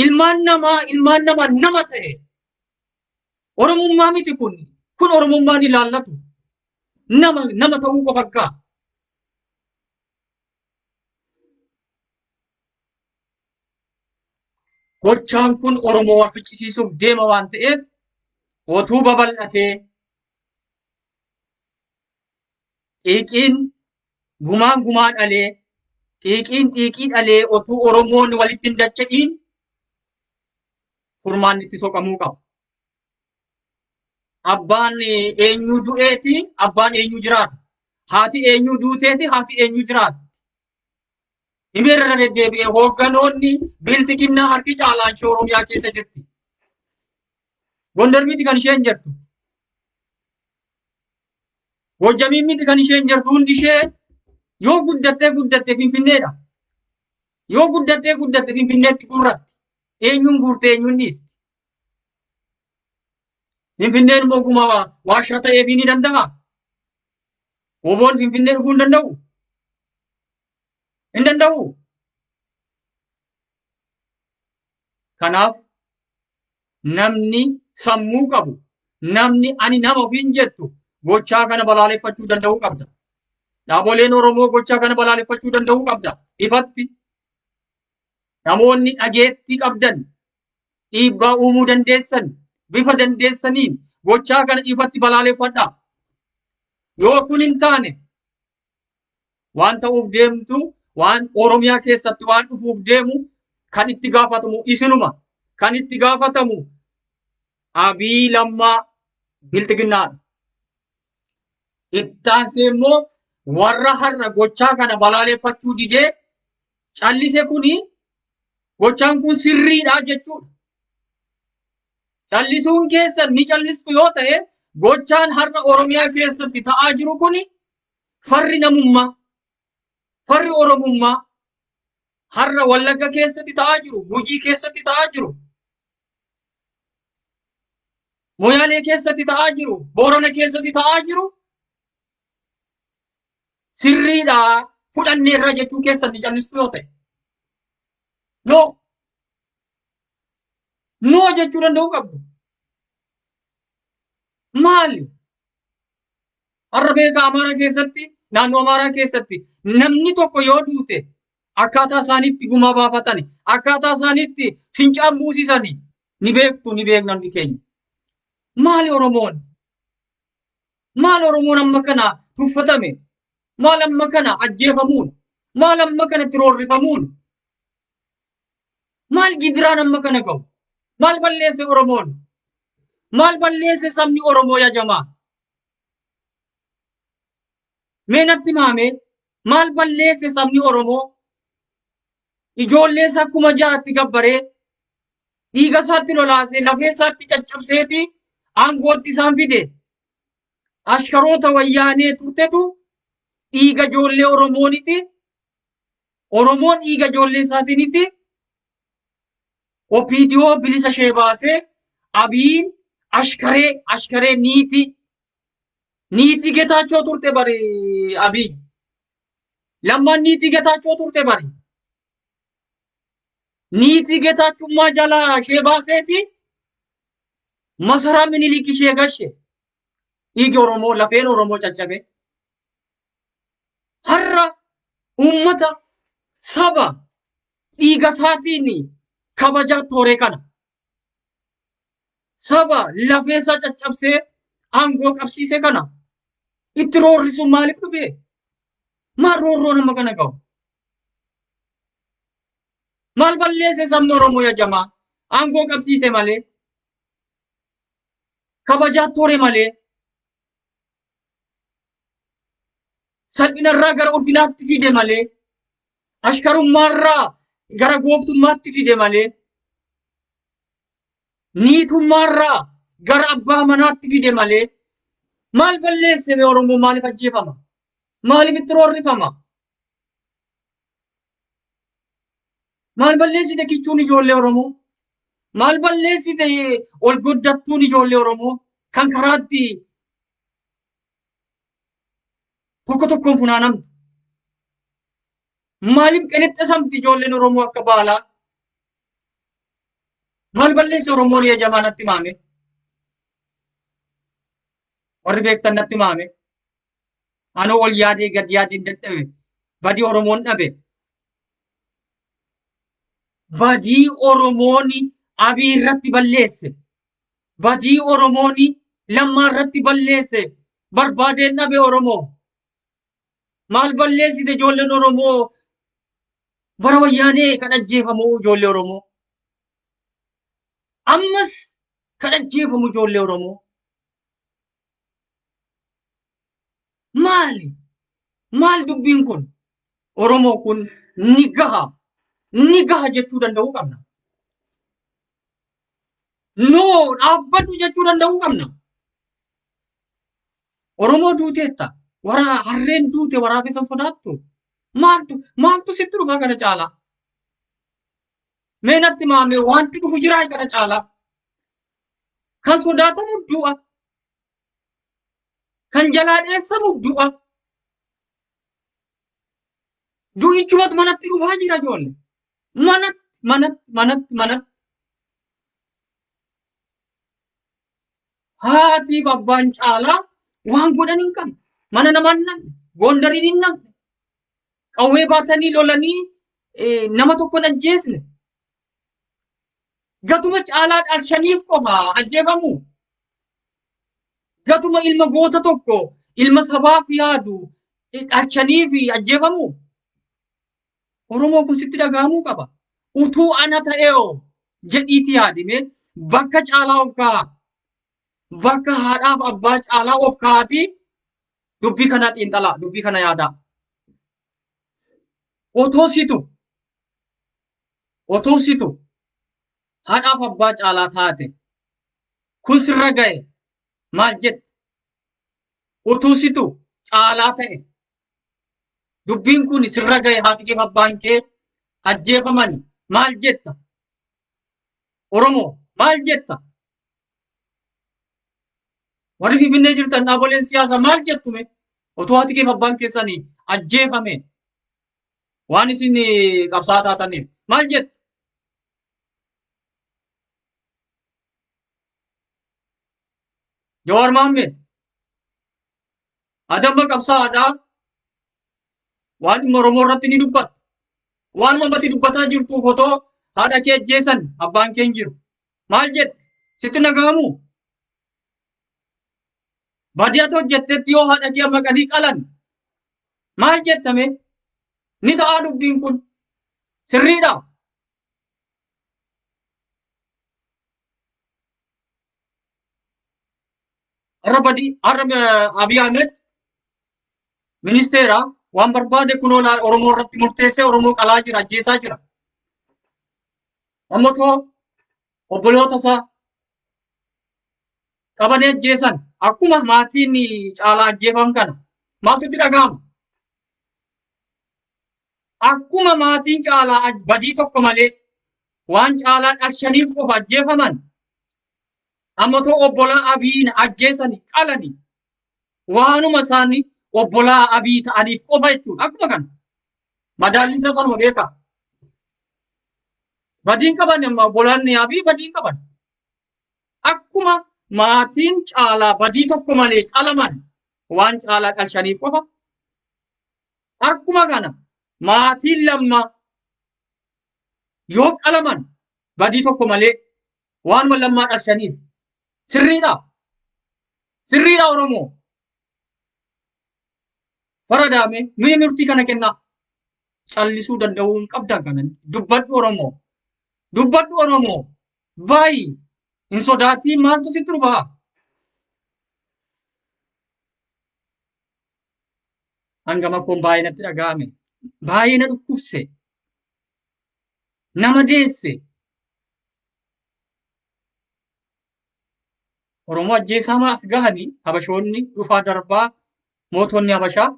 ilmaan namaa nama ta'e Oromummaa miti kun Oromummaan ilaallatu nama ta'uu qofa akka. Gochaan kun Oromoo wal ficcisiisuuf deema waan ta'eef otuu babal'atee xiiqiin gumaa dhalee xiiqiin xiiqii dhalee otuu Oromoon walitti hin dacha'iin furmaan itti soqamuu qaba. Abbaan eenyu du'eeti abbaan eenyu jiraata. Haati eenyu duuteeti haati eenyu jiraata. Himeerra deddeebi'ee hoogganoonni bilisiginnaa harki caalaan ishee Oromiyaa keessa jirti. Gondar miti kan isheen jirtu. Gojjamiin miti kan isheen jirtu hundi ishee yoo guddatte Finfinneedha. Yoo guddatte Finfinneetti guurratti. Eenyuun guurte eenyuun dhiisti. Finfinneen immoo guma waashaa ta'eefii ni danda'a. Oboon Finfinnee dhufuu hin danda'u. Hin danda'u. Kanaaf namni sammuu qabu, namni ani nama ofiin jettu gochaa kana balaaleffachuu danda'uu qabda. Dhaaboleen Oromoo gochaa kana balaaleffachuu danda'uu qabda. Ifatti namoonni dhageettii qabdan, dhiibbaa uumuu dandeessan, bifa dandeessaniin gochaa kana ifatti balaaleffadha. Yoo kun hin taane waan ta'uuf deemtu waan Oromiyaa keessatti waan dhufuuf deemu kan itti gaafatamu isinuma. Kan itti gaafatamu Abiy Lammaa Bilxiginnaadha. Ittaansee immoo warra har'a gochaa kana balaaleffachuu didee callise kuni gochaan kun sirriidha jechuudha. Callisuun keessan ni callistu yoo ta'e gochaan har'a Oromiyaa keessatti ta'aa jiru kuni farri namummaa, farri Oromummaa har'a Wallagga keessatti ta'aa jiru, Gujii keessatti ta'aa jiru, Moyaalee keessatti ta'aa jiru, Boorana keessatti ta'aa jiru sirriidha fudhanneerra jechuu keessan ni callistu yoo ta'e. No jechuu danda'uu qabdu. Maali? Har'a beeka Amaaraa keessatti, naannoo Amaaraa keessatti namni tokko yoo duute akkaataa isaaniitti gumaa baafatani, akkaataa isaaniitti fincaan buusisani ni beekna hundi keenya. Maali Oromoon? Maal Oromoon amma kana tuffatame? Maal amma kana ajjeefamuun? Maal amma kana itti roorrifamuun? Maal gidiraan amma kana ga'u? Maal balleesse Oromoon? Maal balleesse sabni Oromoo yaa jamaa? Mee natti maame maal balleesse sabni Oromoo? Ijoollee isaa akkuma jaatti gabbaree dhiiga isaatti lolaasee lafee isaatti caccabseeti aangootti isaan fide. Ashkaroota wayyaanee turtetu dhiiga ijoollee Oromooniti. Oromoon dhiiga ijoollee isaatiiniti. Opiidiyoo bilisa ishee baasee Abiyin ashkaree niitii Getaachoo turte bari Abiy. Lammaan niitii Getaachoo turte bari. Niitii Getaachummaa jalaa ishee baaseeti masaraa Minilik ishee gashe. dhiigi Oromoo lafeen Oromoo caccabe. Har'a uummata saba dhiiga isaatiin kabajaa tooree kana saba lafee isaa caccabsee aangoo qabsiise kana itti roorrisuun maaliif dhufe? Maal roorroo nama kana qabu? Maal balleesse sabni Oromoo yajamaa? Aangoo qabsiise malee, kabajaa toore malee, salphinarraa gara ulfinaatti fide malee, ashkarummaarraa gara gooftummaatti fide malee, niitummaarraa gara abbaa manaatti fide malee, maal balleesse bee Oromoo maaliif ajjeefama? Maaliif itti roorrifama? Maal balleessite kichuun ijoollee Oromoo? Maal balleessite ol guddattuun ijoollee Oromoo kan karaatti tokko tokkoon funaanamtu? Maaliif qenexxesamti ijoolleen Oromoo akka baalaa? Maal balleesse Oromoon yajamaa natti maame? Warri beektan natti maame? Anoo ol yaadee gad yaadeen dadhabe badii Oromoon dhabe. Badii Oromoon Abii irratti balleesse. Badii Oromoon Lammaa irratti balleesse. Barbaadeen dhabe Oromoo. Maal balleessite ijoolleen Oromoo bara wayyaanee kan ajjeefamu ijoollee Oromoo. Ammas kan ajjeefamu ijoollee Oromoo. Maali? Maal dubbiin kun? Oromoo kun ni gaha jechuu danda'uu qabna. Noo dhaabbadhu jechuu danda'uu qabna. Oromoo duuteetta. Harreen duute waraabessa sodaattu. Maaltu sitti dhufa kana caalaa? Mee natti maame wanti dhufu jiraa kana caalaa? Kan sodaatamu du'a. Kan jalaa dheessamu du'a. Du'ichumatu manatti dhufaa jira ijoollee. Manatti. Haatiif abbaan caalaa waan godhan hin qabne. Mana namaa hin naqne. Gondariin hin naqne. Qawwee baatanii lolanii nama tokko hin ajjeesne. Gatuma caalaa dhalshaniif qofa ajjeefamu. Gatuma ilma goota tokko ilma sabaaf yaadu dhalchaniif ajjeefamu. Oromoo kun sitti dhagahamuu qaba. Utuu ana ta'eoo jedhiiti yaadime bakka caalaa of kaa'a. Bakka haadhaaf abbaa caalaa of kaa'ati dubbii kana xiinxalaa, dubbii kana yaadaa. Otoo situ haadhaaf abbaa caalaa taate kun sirra ga'e maal jetta? Otoo situ caalaa ta'e dubbiin kun sirra ga'e haati kee abbaan kee ajjeefaman maal jetta? Oromoo maal jetta? Warri Finfinnee jirtan dhaaboleen siyaasaa maal jettume? Otoo haati kee abbaan keessanii ajjeefame waan isin qabsaa taataniif maal jettu? Jawaar Mohammed adamma qabsaadhaa waan dhimma Oromoo irratti ni dubbata. Waan ummati dubbataa jirtuuf otoo haadha kee ajjeesan abbaan kee hin jiru. Maal jette? Sitti dhagahamuu? Baadiyyaatti hojjettetti yoo haadha kee maqanii qalan maal jettame? Ni ta'aa dubbiin kun sirriidha. Har'a Abiy Ahmed ministeera waan barbaade kunoo Oromoo irratti murteessee Oromoo qalaa jira, ajjeesaa jira. Ammatoo obboloota isaa qabanii ajjeesan akkuma maatiin caalaa ajjeefam kana maaltu itti dhaga'ama? Akkuma maatiin caalaa badii tokko malee waan caalaa dhalshaniif qofa ajjeefaman ammatoo obbolaa Abiyin ajjeesanii qalanii waanuma isaanii obbolaa Abiy ta'aniif qofa jechuudha. Akkuma kana madaalli isa sanuma beekaa. Badiin qaban amma obbolaan Abiy badiin qaban. Akkuma maatiin caalaa badii tokko malee qalaman waan caalaa dhalchaniif qofa. Akkuma kana maatiin lama yoo qalaman badii tokko malee waan lammaa dhalchaniif sirriidha. Sirriidha Oromoo. Faradaame nuyi murtii kana kennaa. Callisuu danda'uu hin qabdan kanan. Dubbadhu Oromoo. Dubbadhu Oromoo. Baay'ee hin sodaatiin maaltu sitti dhufa? Hangama kun baay'ee natti dhaga'ame. Baay'ee na dhukkubse. Nama deesse. Oromoo ajjeesamaa as gahanii Habashoonni dhufaa darbaa mootonni Habashaa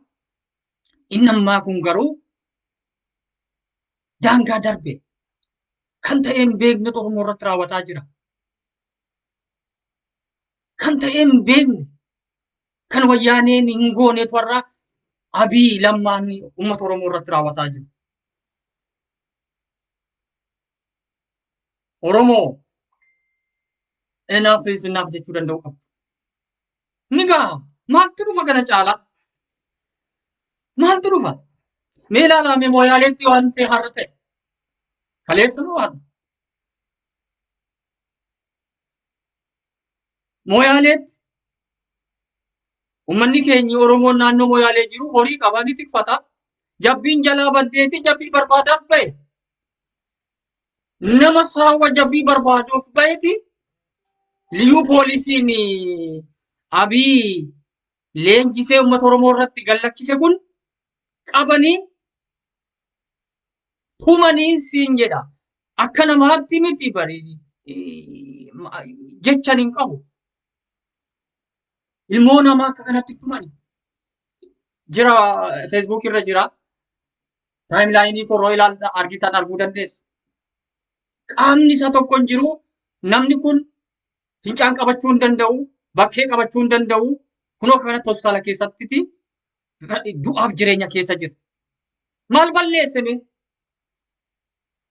inni ammaa kun garuu daangaa darbe kan ta'een beekne Oromoo irratti raawwataa jira. Kan ta'een beekne kan wayyaaneen hin goonetu warra Abiy lammaan uummata Oromoo irratti raawwataa jiru. Oromoo enough is enough jechuu danda'u qabdu. Ni gaha maaltu dhufa kana caalaa? Maaltu dhufa? Mee ilaalaa mooyaaleetti waan ta'e har'a ta'e. Kaleessa moo har'a? Mooyaaleetti uummanni keenya Oromoon naannoo mooyaalee jiru horii qaba ni tikfata. Jabbiin jalaa baddeeti jabbii barbaadaaf ba'e. Nama saawwa jabbii barbaaduuf ba'eeti. Liyyuu poolisiin Abiy leenjisee uummata Oromoo irratti gallakkise kun qabanii humanii siin jedha. Akka namaatti miti bari jechan hin qabu. Ilmoo namaa akka kanatti tumani. Jira Facebook irra jira. Timeline korroo ilaalta argitan arguu dandeessa. Qaamni isa tokko hin jiru. Namni kun fincaan qabachuu hin danda'u. Bakkee qabachuu hin danda'u. Kunoo kanatti hospitaala keessatti du'aaf jireenya keessa jira. Maal balleesseme?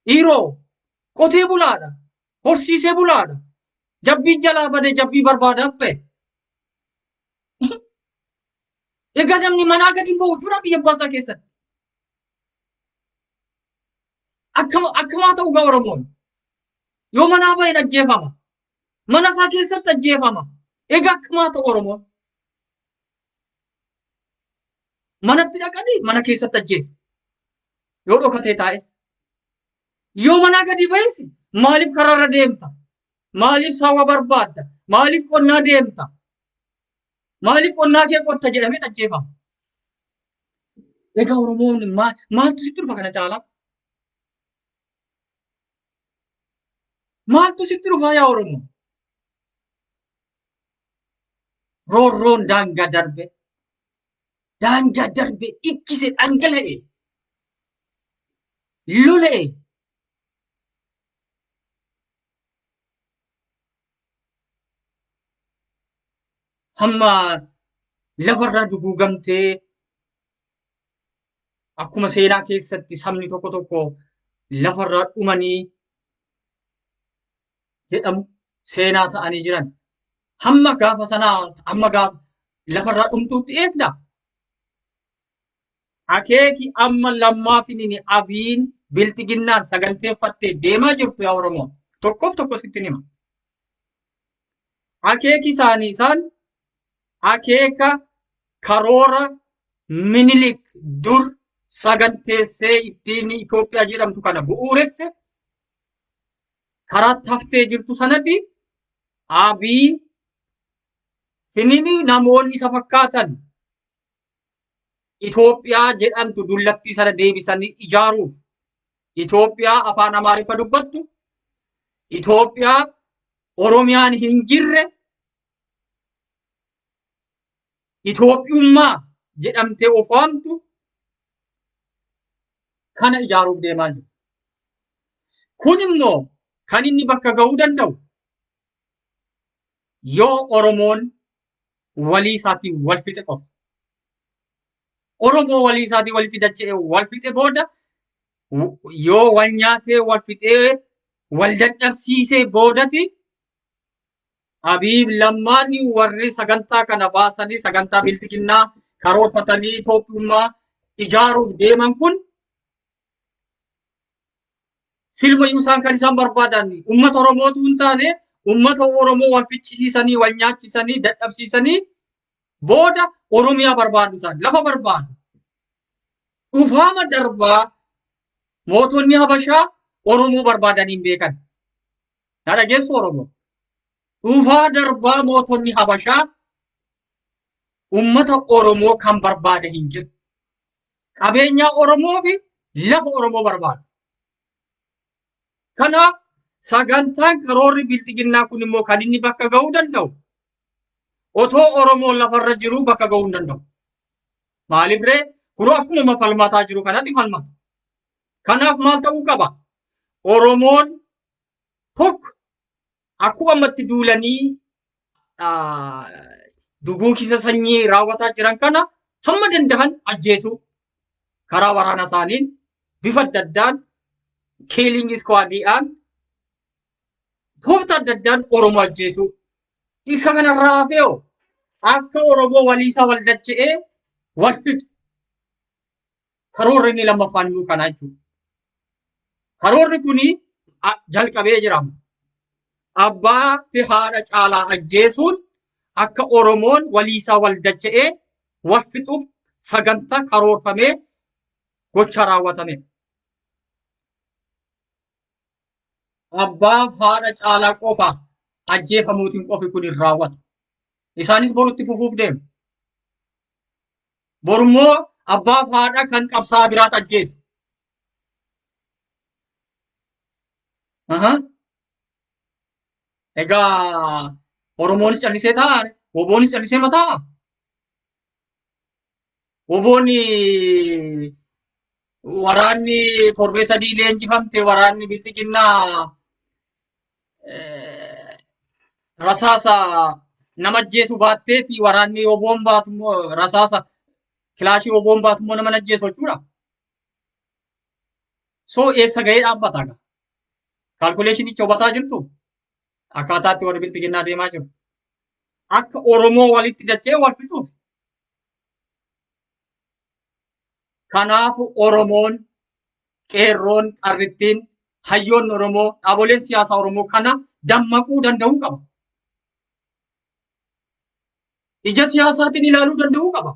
Dhiiroo qotee bulaadha. Horsiisee bulaadha. Jabbii jalaa bade jabbii barbaadaaf ba'e. Egaa namni manaa gadi hin bahu jira biyya baasaa keessatti. Akkamaa ta'u gaa Oromoon. Yoo manaa ba'een ajjeefama. Mana isaa keessatti ajjeefama. Egaa akkamaa ta'u Oromoon. Manatti dhaqanii mana keessatti ajjeesa. Yoo dhokatee taa'es. Yoo manaa gadi ba'es maaliif karaarra deemta? Maaliif saawwa barbaadda? Maaliif qonnaa deemta? Maaliif qonnaa kee qotta jedhamee ajjeefama? Egaa Oromoon maaltu sitti dhufa kana caalaa? Maaltu sitti dhufa yaa Oromoo? Roorroon daangaa darbe. Daangaa darbe ittise dhangala'e. Lola'e. Hamma lafarraa duguugamtee akkuma seenaa keessatti sabni tokko tokko lafarraa dhumanii jedhamu seenaa ta'anii jiran. Hamma gaafa sanaa amma gaafa lafarraa dhumtuutti eegda. Akeeki amma lammaafin Abiyin biltiginnaan saganteeffattee deemaa jirtu yaa Oromoo. Tokkoof tokko sitti hima. Akeeki isaanii isaan akeeka karoora Minilik dur saganteessee ittiin Itoophiyaa jedhamtu kana bu'uuresse karaa taftee jirtu sanatti Abiy hinini namoonni isa fakkaatan Itoophiyaa jedhamtu dullattii sana deebisanii ijaaruuf Itoophiyaa afaan Amaariffa dubbattu Itoophiyaa Oromiyaan hin jirre Itoophiyummaa jedhamtee of waamtu kana ijaaruuf deemaa jiru. Kun immoo kan inni bakka ga'uu danda'u yoo Oromoon walii isaatiin wal fixe qofa. Oromoo walii isaatiin walitti dacha'ee wal fixe booda yoo wal nyaatee wal fixee wal dadhabsiisee boodati Abiib lammaanni warri sagantaa kana baasanii sagantaa biltiginnaa karoorfatanii Itoophiyummaa ijaaruuf deeman kun silmayyuu isaan kan isaan barbaadan uummata Oromootu hin taane uummata Oromoo wal ficcisiisanii wal nyaachisanii dadhabsiisanii booda Oromiyaa barbaadu isaan lafa barbaadu. Dhufaama darbaa mootonni Habashaa Oromoo barbaadanii hin beekan. Na dhageessu Oromoo. Dhufaa darbaa mootonni Habashaa uummata Oromoo kan barbaade hin jiru. Qabeenya Oromoo fi lafa Oromoo barbaadu. Kanaaf sagantaan karoorri biltiginnaa kun immoo kan inni bakka ga'uu danda'u otoo Oromoon lafarra jiru bakka ga'uu hin danda'u. Maaliif ree kunoo akkuma falmataa jiru kanatti falmata. Kanaaf maal ta'uu qaba? Oromoon tokko akkuma ammatti duulanii duguugisa sanyii raawwataa jiran kana hamma danda'an ajjeesuu karaa waraana isaaniin bifa adda addaan killing squadiidhaan tooftaa adda addaan Oromoo ajjeesuu. Isa kanarraa hafee akka Oromoo waliisaa wal dacha'ee wal fixu. Karoorri inni lammaffaan immoo kana jechuudha. Karoorri kuni jalqabee jira. Abbaa fi haadha caalaa ajjeesuun akka Oromoon waliisaa wal dacha'ee wal fixuuf sagantaa karoorfamee gocha raawwatame. Abbaa fi haadha caalaa qofa ajjeefamuutiin qofi kun hin raawwatu. Isaanis borutti fufuuf deemu. Borummoo abbaa fi haadha kan qabsaa biraat ajjeesu. Egaa Oromoonis callisee taa'aa, Oboonis callisee mataa. Oboonni waraanni torbee sadii leenjifamte waraanni biltiginnaa rasaasa nama ajjeesu baatteeti waraanni oboon baatu immoo rasaasa kilaashii oboon baatu immoo nama ajjeesu jechuudha. So eessa ga'ee dhaabbata? Kaalkuleeshinicha hubataa jirtu? Akkaataatti warri biltiginnaa deemaa jiru. Akka Oromoo walitti dachee wal fixuuf. Kanaafuu Oromoon, qeerroon, qarrittiin, hayyoonni Oromoo, dhaaboleen siyaasaa Oromoo kana dammaquu danda'uu qaba. Ija siyaasaatiin ilaaluu danda'uu qaba.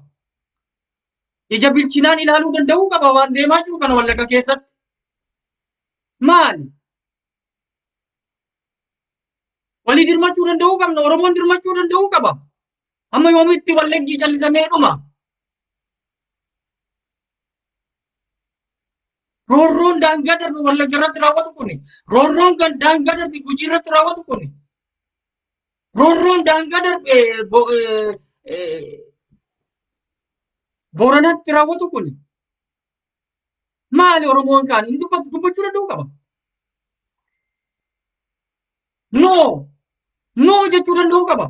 Ija bilchinaan ilaaluu danda'uu qaba waan deemaa jiru kana Wallagga keessatti. Maali? Walii dirmachuu danda'uu qabna. Oromoon dirmachuu danda'uu qaba. Amma yoomitti Wallaggi callisamee dhuma? Roorroon daangaa darbe Wallagga irratti raawwatu kuni. Roorroon daangaa darbe Gujii irratti raawwatu kuni. Roorroon daangaa darbe Booranatti raawwatu kuni. Maali Oromoon kaan inni dubbachuu danda'uu qaba. No jechuu danda'uu qaba.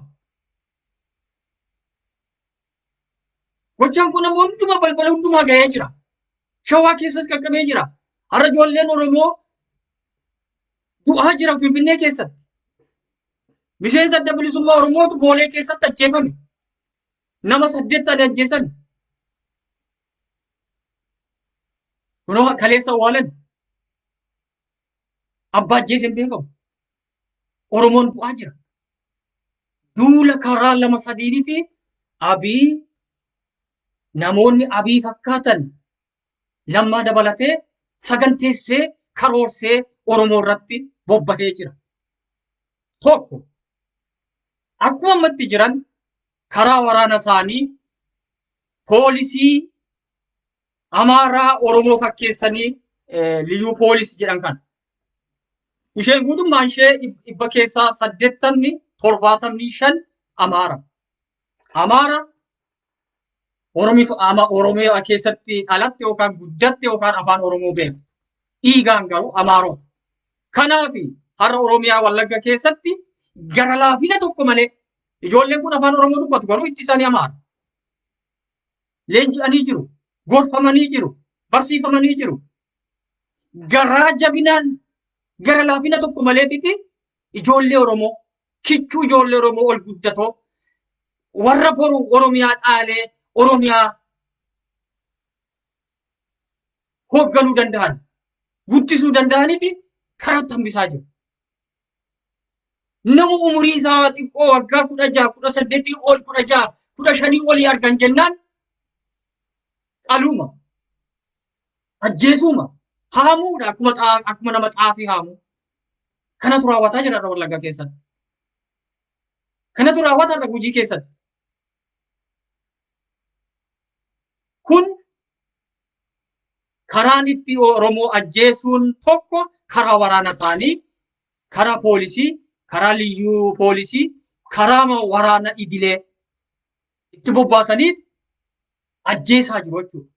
Gochaan kun namoonni hundumaa balbala hundumaa ga'ee jira. Shawaa keessas qaqqabee jira. Har'a ijoolleen Oromoo du'aa jira Finfinnee keessatti. Miseensa adda bilisummaa Oromootu Boolee keessatti ajjeefame. Nama 8 ajjeesan. Kunoo kaleessa awwaalan. Abbaa ajjeeseen beekamu. Oromoon du'aa jira. Duula karaa lama sadiinitti Abii namoonni Abii fakkaatan lammaa dabalatee saganteessee karoorsee Oromoo irratti bobbahee jira. Tokko akkuma ammatti jiran karaa waraana isaanii poolisii Amaaraa Oromoo fakkeessanii liyyuu poolisii jedhan kan. Isheen guutummaan ishee dhibba keessaa 80-75 Amaara. Amaara Oromiyaa keessatti dhalatte yookaan guddatte yookaan afaan Oromoo beeku. Dhiigaan garuu Amaarota. Kanaaf har'a Oromiyaa Wallagga keessatti gara laafina tokko malee ijoolleen kun afaan Oromoo dubbatu garuu itti isaanii Amaara. Leenji'anii jiru, gorfamanii jiru, barsiifamanii jiru. Garaa jabinaan gara laafina tokko maleetitti ijoollee Oromoo kichuu ijoollee Oromoo ol guddatoo warra boru Oromiyaa dhaalee Oromiyaa hoogganuu danda'an guddisuu danda'aniifi karatti hambisaa jiru. Nama umurii isaa xiqqoo waggaa 16, 18 ol 16, 15 olii argan jennaan qaluma ajjeesuma haamuudha akkuma nama xaafii haamu. Kanatu raawwataa jira Wallagga keessatti. Kanatu raawwataa Gujii keessatti. Kun karaan itti Oromoo ajjeesuun tokko karaa waraana isaanii, karaa poolisii, karaa liyyuu poolisii, karaa waraana idilee itti bobbaasanii ajjeesaa jiru jechuudha.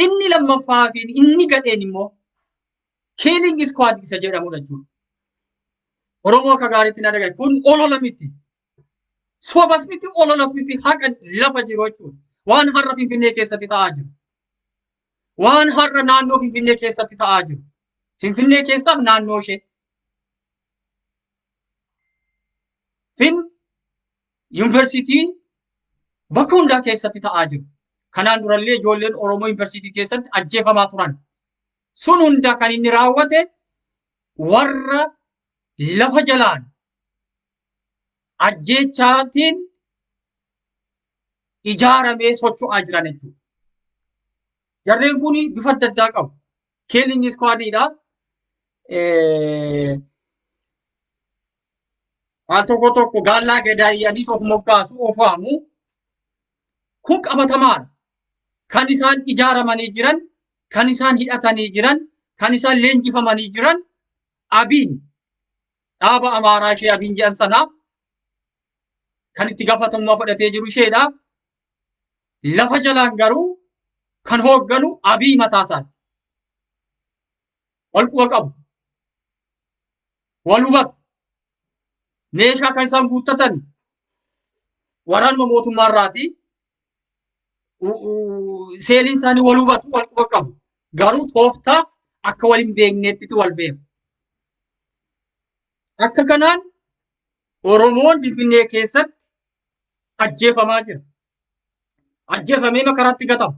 Inni lammaffaa fi inni gadheen immoo killing squad isa jedhamudha jechuudha. Oromoo akka gaariitti na dhagaye kun olola miti. Sobas miti ololas miti haqa lafa jiru jechuudha. Waan har'a Finfinnee keessatti ta'aa jiru. Waan har'a naannoo Finfinnee keessatti ta'aa jiru. Finfinnee keessaaf naannoo ishee. Yuunivarsiitiin bakka hundaa keessatti ta'aa jiru. Kanaan durallee ijoolleen Oromoo yuunivarsiitii keessatti ajjeefamaa turan. Sun hunda kan inni raawwate warra lafa jalaan ajjeechaatiin ijaaramee socho'aa jiran jechuudha. Jarreen kun bifa adda addaa qabu. Killing squadidha. Waan tokko gaallaa gadaayyanii of moggaasu of waamu. Kun qabatamaadha. Kan isaan ijaaramanii jiran, kan isaan hidhatanii jiran, kan isaan leenjifamanii jiran Abiin dhaaba Amaaraa ishee Abiin jedhan sanaa kan itti gaafatamummaa fudhatee jiru isheedha. Lafa jalaan garuu kan hoogganu Abii mataasaati. Wal quba qabu. Wal hubatu. Meeshaa kan isaan guuttatan waraanuma mootummaarraati. Seeliin isaanii wal hubatu, wal quba qabu. Garuu tooftaaf akka wal hin beekneetti wal beeku. Akka kanaan Oromoon Finfinnee keessatti ajjeefamaa jira. Ajjeefamee makaraatti gatama.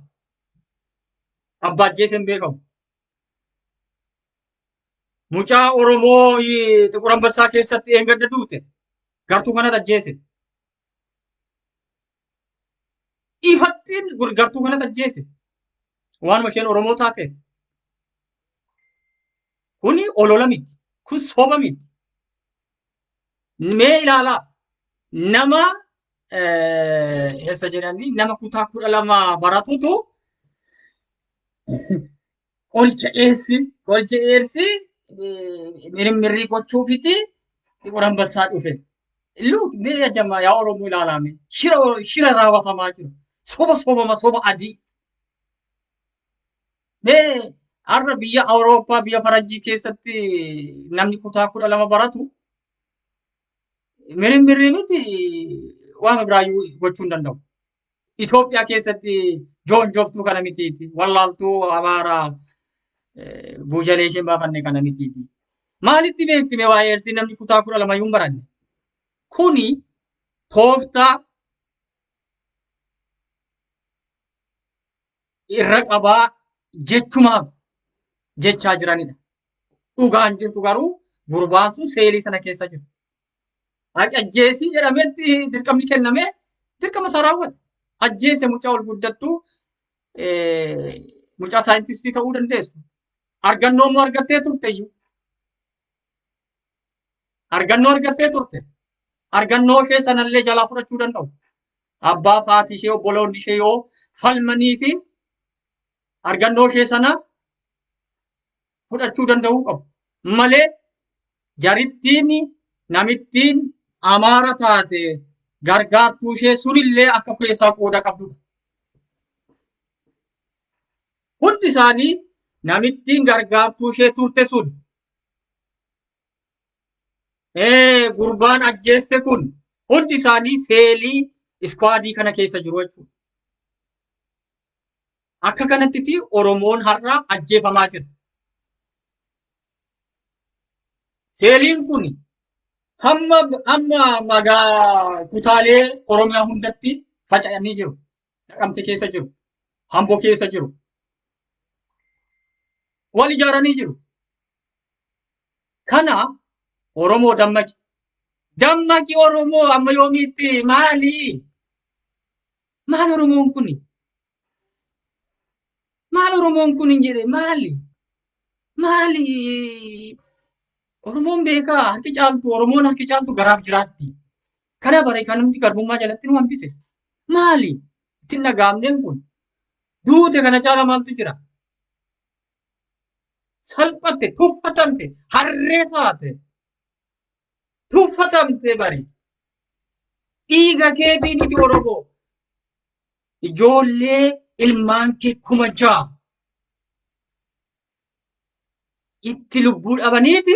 Abbaa ajjeese hin beekamu. Mucaa Oromoo Xiqur Ambassaa keessatti eengadda duute gartuu kanatti ajjeese. Ifattiin gartuu kanatti ajjeese. Waanuma isheen Oromoo taateef. Kuni olola miti. Kun soba miti. Mee ilaalaa nama eessa jedhanii nama kutaa 12 baratutu qoricha eersi mirmirrii gochuufiti Xiqur Ambassaa dhufe. Luuk mee jamaa yaa Oromoo ilaalame shira raawwatamaa jiru. Soba adii. Mee har'a biyya Awurooppaa biyya Faranjii keessatti namni kutaa 12 baratu mirmirrii miti waan biraayyuu gochuu hin danda'u. Itoophiyaa keessatti joonjoftuu kana mitiiti. Wallaaltuu Amaaraa buujalee isheen baafanne kana mitiiti. Maalitti beektime waa'ee eersii namni kutaa 12 iyyuu hin baranne? Kuni tooftaa irra qabaa jechumaaf jechaa jiranidha. Dhugaan jirtu garuu gurbaan sun seelii sana keessa jiru. Ajjeesii jedhametti dirqamni kennamee dirqama isaa raawwata. Ajjeese mucaa ol guddattuu mucaa saayintistii ta'uu dandeessu. Argannoo immoo argattee turte iyyuu. Argannoo argattee turte. Argannoo ishee sanallee jalaa fudhachuu danda'u. Abbaa haati ishee obboloonni ishee yoo falmanii fi argannoo ishee sana fudhachuu danda'uu qabu. Malee jarittiin namittiin Amaara taate gargaartuu ishee sunillee akka keessaa qooda qabdudha. Hundi isaanii namittiin gargaartuu ishee turte sun gurbaan ajjeeste kun hundi isaanii seelii iskwaadii kana keessa jiru jechuudha. Akka kanatti Oromoon har'a ajjeefamaa jira. Seeliin kun hamma kutaalee Oromiyaa hundatti faca'anii jiru. Naqamte keessa jiru. Amboo keessa jiru. Wal ijaaranii jiru. Kana Oromoo dammaqi. Dammaqi Oromoo amma yoomiitti maali? Maal Oromoon kuni? Maal Oromoon kun hin jedhe maali? Maali? Oromoon beekaa harki caaltu Oromoon harki caaltu garaaf jiraatti. Kana bare kan namti garbummaa jalatti nu hambise. Maali? Ittiin dhagaamneen kun duute kana caala maaltu jira? Salphatte, tuffatamte, harree taate, tuffatamte bari. Dhiiga keetiiniti Oromoo. Ijoollee ilmaan kee kuma ja'a. Itti lubbuu dhabaniiti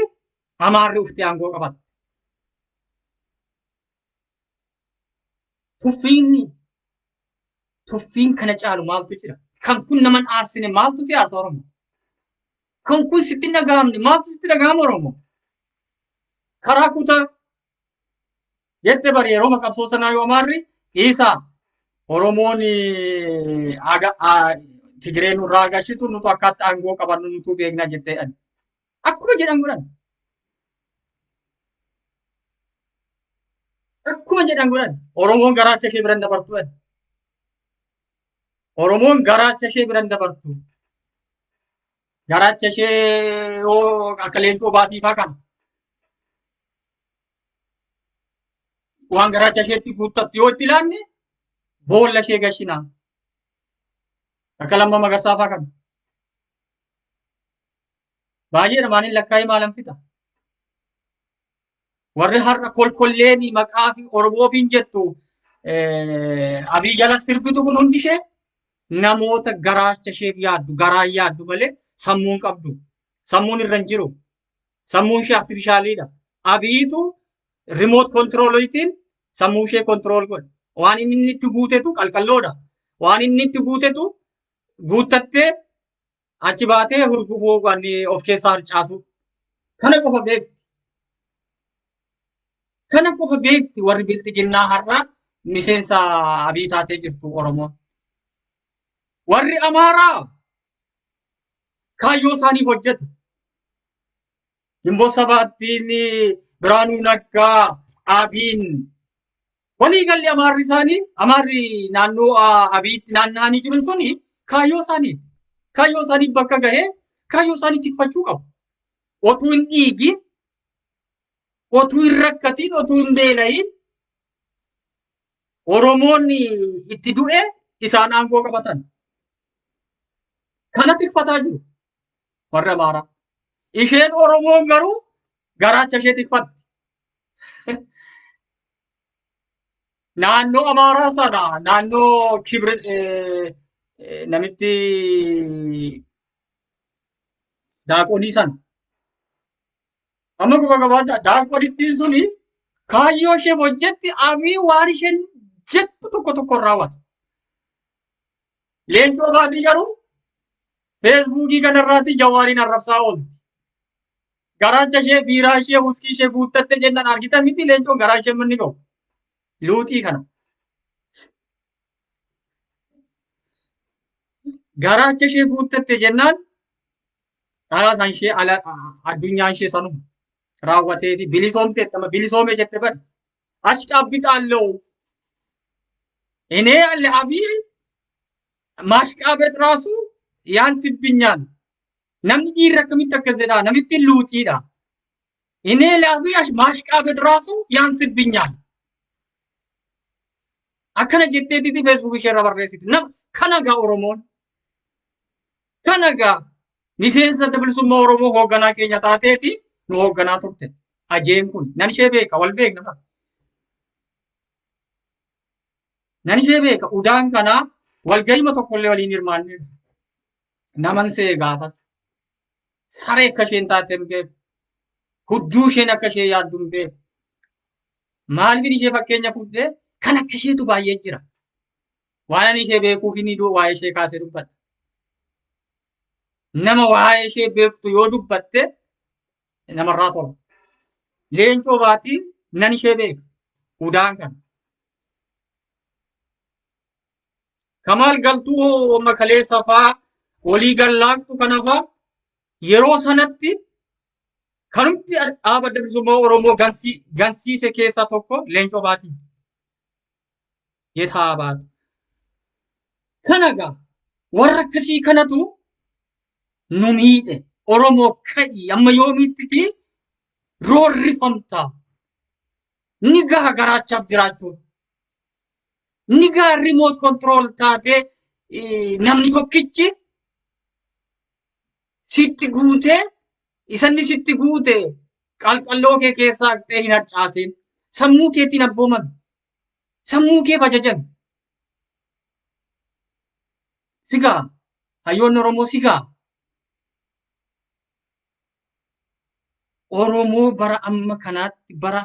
amaarri uftee aangoo qabatte. Tuffiin kana caalu maaltu jira? Kan kun naman aarsine maaltu si aarsa Oromoo? Kan kun sitti hin dhagahamne maaltu sitti dhagahama Oromoo? Karaa kutaa jette bari yeroo maqabsoo sanaa yoo amaarri isaa Oromoon Tigiree nurraa agarsiitu nutu akkaataa aangoo qabannu nutu beekna jetteedhaan. Akkuma jedhan godhan. Akkuma jedhan godhan. Oromoon garaacha ishee biran dabartu. Oromoon garaacha ishee biran dabartu. Garaacha ishee yoo akka leencoo baatiifaa kana. Waan garaacha isheetti guuttattu yoo itti ilaanne boolla ishee gashinaa. Akka Lammaa Magarsaafaa kana. Baay'ee namaanii lakkaa'ee maalan fixa. Warri har'a kolkolleen maqaa fi Oromoofiin jettu Abiy jala sirbitu kun hundi ishee namoota garaacha isheef yaaddu, garaan yaaddu malee sammuun qabdu. Sammuun irra hin jiru. Sammuun ishee artifishaaliidha. Abiyyiitu rimoot kontirooliitiin sammuu ishee kontirool godha. Waan inni itti guutetu qalqalloodha. Waan inni itti guutetu guuttattee achi baatee hurgufuu of keessaa harcaasu. Kana qofa beekti. Kana qofa beekti warri bilxiginnaa har'a miseensa Abiy taatee jirtu Oromoon. Warri Amaaraa kaayyoo isaaniif hojjetu. Gimboo sabaattiin Biraanuu Naggaa, Abiin waliigalli Amaarri isaanii Amaarri naannoo Abiitti naanna'anii jiran suni kaayyoo isaaniiti. Kaayyoo isaaniif bakka gahee kaayyoo isaanii tikfachuu qabu. Otuu hin dhiigin, otuu hin rakkatiin, otuu hin beelayin Oromoon itti du'e isaan aangoo qabatan. Kana tikfataa jiru warra Amaaraa. Isheen Oromoon garuu garaacha ishee tikfatti. Naannoo Amaaraa sana naannoo namitti daaqonii sana. Amma goga gabaadhaa daaqonittiin suni kaayyoo ishee hojjetti Abiy waan isheen jettu tokko tokko raawwata. Leencoo baatii garuu feesbuukii kanarraatti Jawaariin arrabsaa oolti. Garaacha ishee biiraa ishee wuskii ishee guuttatte jennaan argitan miti leencoon garaa ishee manni ga'u. Luuxii kana. Garaacha ishee guuttatte jennaan dhalaasaan ishee addunyaan ishee sanuma raawwateeti bilisoomte amma bilisoomee jette bad ashqabbiixaallee እኔ ለአብይ ማሽቃበጥ ራሱ ያንስብኛል namni dhiirri akkamitti akkas jedha namitti luuxiidha. Inni laafi maashqaabet raasu yaansibbinyaal. Akkana jetteetiti feesbuuk isheerra barreessiti. Kana gaa Oromoon. Kana gaa miseensa bilisummaa Oromoo hoogganaa keenya taateeti nu hoogganaa turte. Ajeen kun nan ishee beeka wal beekna. Nan ishee beeka udaan kanaa walgahima tokkollee waliin hirmaanne. Naman see gaafas. Saree akka isheen taateen beeku. Hudduu isheen akka ishee yaadduun beeku. Maaliif ishee fakkeenya fudhee kan akka isheetu baay'ee jira. Waan ishee beekuuf inni waa'ee ishee kaasee dubbata. Nama waa'ee ishee beektu yoo dubbatte namarraa tola. leencoo baatii nan ishee beeka udaan kana. Kamaal galtuu makaleessa fa'aa walii gallaaqxu kana fa'aa yeroo sanatti kanumti dhaaba bilisummaa Oromoo gansiise keessaa tokko leencoo baatii. Yetaa baatu. Kana gaa warra akkasii kanatu nu miidhe. Oromoo ka'i amma yoomiitti roorrifamta. Ni gaha garaachaaf jiraachuun. Ni gaha remote control taatee namni tokkichi sitti guutee isanni sitti guute qalqalloo kee keessaa ta'e hin harcaasin. Sammuu keetiin abboomame. Sammuu kee bajajame. Sigaa hayyoonni Oromoo sigaa. Oromoo bara amma kanaatti bara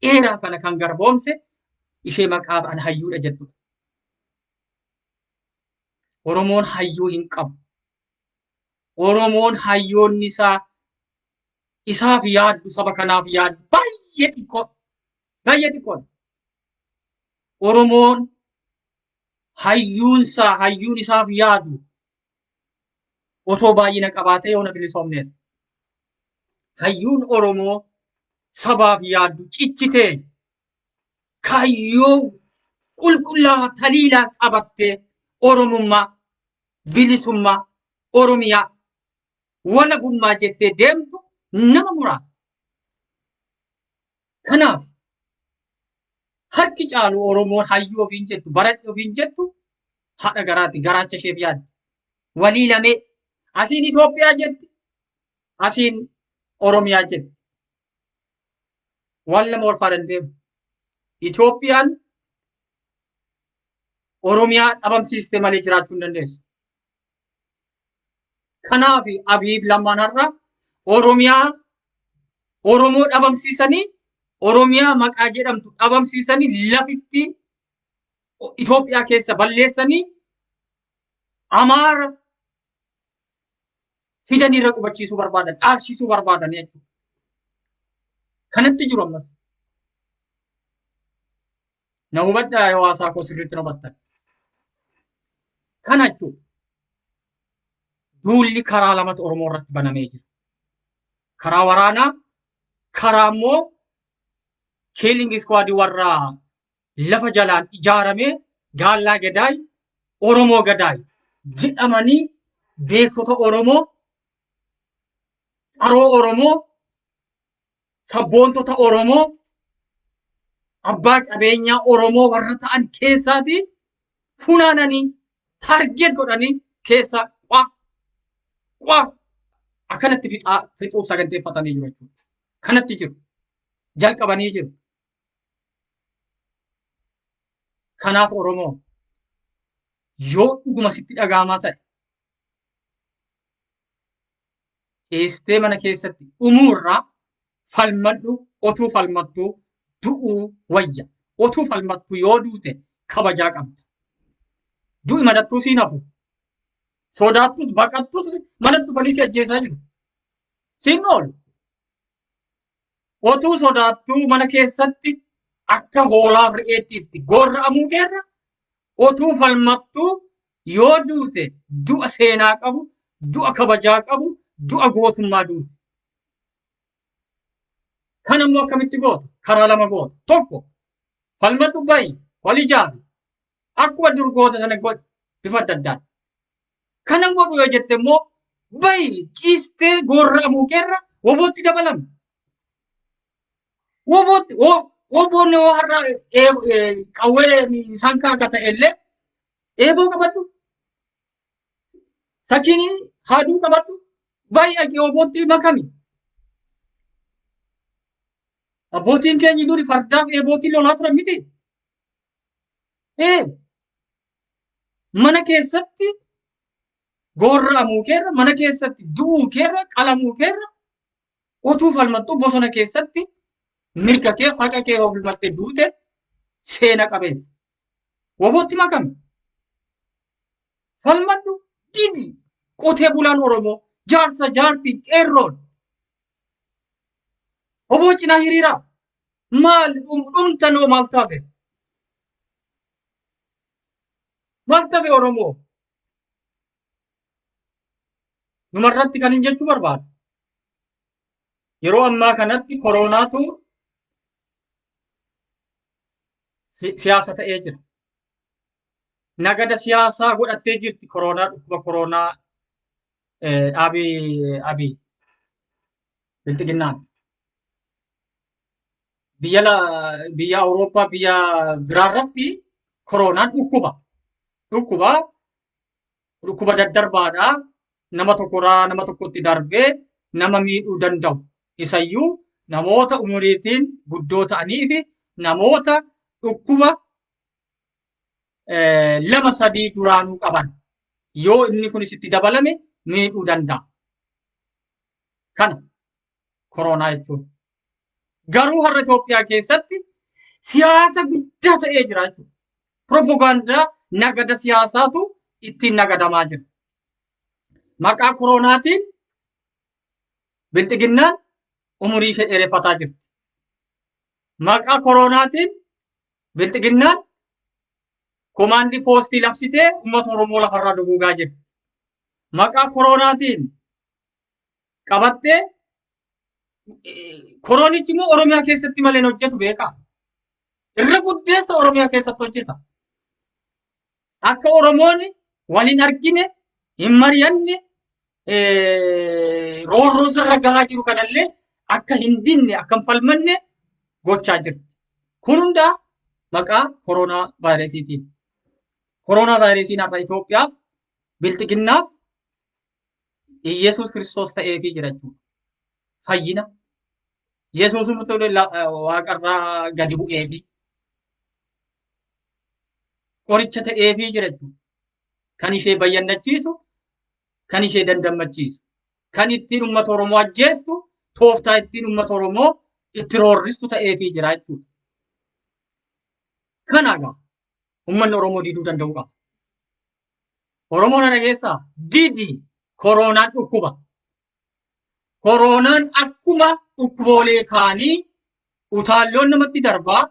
dheeraa kana kan garboomse ishee maqaa hayyuudha jechuudha. Oromoon hayyuu hin qabu. Oromoon hayyoonni isaaf yaaddu saba kanaaf yaaddu baay'ee xiqqoo. Baay'ee xiqqoo. Oromoon hayyuun isaaf yaadu otoo baay'ina qabaatee yoona bilisoomneef. Hayyuun Oromoo sabaaf yaaddu cichitee kaayyoo qulqullaa taliilaa qabattee Oromummaa bilisummaa Oromiyaa walabummaa jettee deemtu nama muraasa. Kanaaf harki caalu Oromoon hayyuu ofiin jettu baradhe ofiin jettu haadha garaati garaacha isheef yaaddi. Walii lamee asiin Itoophiyaa jetti asiin Oromiyaa jetti. Waan lama wal faana deemu. Itoophiyaan Oromiyaa dhabamsiistee malee jiraachuu hin dandeessu. Kanaaf Abiif Lammaan har'a Oromoo dhabamsiisanii Oromiyaa maqaa jedhamtu dhabamsiisanii lafitti Itoophiyaa keessa balleessanii Amaara fidanii irra qubachiisuu barbaadan, dhaalchisuu barbaadan jechuudha. Kanatti jiru ammas. Na hubadhaa hawaasaa koo sirriitti na hubattan. Kana jechuudha. Duulli karaa lamatu Oromoo irratti banamee jira. Karaa waraanaa, karaa immoo Killing Squad warra lafa jalaan ijaaramee Gaallaa Gadaay, Oromoo Gadaay jedhamanii beektota Oromoo, qaroo Oromoo, sabboontota Oromoo, abbaa qabeenyaa Oromoo warra ta'an keessaati funaananii taargeet godhanii keessa akkanatti fixuuf saganteeffatanii jiru jechuudha. Kanatti jiru. Jalqabanii jiru. Kanaaf Oromoo yoo dhuguma sitti dhagaamaa ta'e eestee mana keessatti dhumuurraa falmadhu otuu falmattuu du'uu wayya. Otuu falmattuu yoo duute kabajaa qabda. Du'i madattuu siin hafu. Sodaattus baqattus manatti dhufanii si ajjeesaa jiru. Siin oolu. Otuu sodaattuu mana keessatti akka hoolaaf re'eetti itti gorra'amuu keerra otuu falmattuu yoo duute du'a seenaa qabu, du'a kabajaa qabu, du'a gootummaa duute. Kan immoo akkamitti goota? Karaa lama goota. Tokko falmadhu bayi wal ijaari. Akkuma dur goota sana godhi bifa adda addaan. Kanan godhu yoo jette immoo bayi ciistee gorra'amuu keerra wobootti dabalame. Woboonni har'a qawwee isaan kaaka ta'ellee eeboo qabadhu. Sakiinii haaduu qabadhu. Baay'ee wobootti makami. Abbootiin keenya duri fardaaf eebootiin lolaa turan miti. Mana keessatti gorra'amuu keerra, mana keessatti du'uu keerra, qalamuu keerra, otuu falmattuu bosona keessatti mirga kee haqa kee oolmattee duute seena qabeessa. Wobootti makame. Falmadhu didi qotee bulaan Oromoo jaarsa jaartii qeerroon Obbo cinaa hiriira. Maal dhumtanoo maal taate? Maal taate Oromoo? Numarratti kan hin jechuu barbaadu. Yeroo ammaa kanatti koronaatu siyaasa ta'ee jira. Nagada siyaasaa godhattee jirti koronaa dhukkuba koronaa Abiy bilxiginnaan. Biyya Awurooppaa biyya biraarratti koronaan dhukkuba daddarbaadha. Nama tokkorraa nama tokkotti darbee nama miidhuu danda'u. Isayyuu namoota umuriitiin guddoo ta'anii fi namoota dhukkuba lama sadii duraanuu qaban yoo inni kunis itti dabalame miidhuu danda'a. Kana koronaa jechuun. Garuu har'a Itoophiyaa keessatti siyaasa guddaa ta'ee jira jechuudha. Propagaandaa nagada siyaasaatu ittiin nagadamaa jira. Maqaa koronaatiin bilxiginnaan umurii ishee dheereffataa jirti. Maqaa koronaatiin bilxiginnaan komaandii poostii labsitee uummata Oromoo lafarraa duguugaa jirti. Maqaa koronaatiin qabattee koronichi immoo Oromiyaa keessatti malee hojjetu beekaa. Irra guddeessa Oromiyaa keessatti hojjeta. Akka Oromoon waliin argine hin mari'anne roorroo sarara gahaa jiru kanallee akka hin dinne akka hin falmanne gochaa jirti. Kun hundaa maqaa koronaa vaayirasiitiin. Koronaa vaayirasiin har'a Itoophiyaaf bilxiginnaaf Iyesuus Kiristoos ta'eefii jira jechuudha. Fayyina. Yesuusumtu waaqarraa gadi bu'eefi qoricha ta'eefii jira jechuudha. Kan ishee bayyannachiisu, kan ishee dandammachiisu, kan ittiin uummata Oromoo ajjeestu, tooftaa ittiin uummata Oromoo itti roorristu ta'eefii jira jechuudha. Kanaagaa uummanni Oromoo diduu danda'uu qaba. Oromoon ana keessaa didi koronaan dhukkuba. Koronaan akkuma dhukkuboolee kaanii utaalloon namatti darbaa,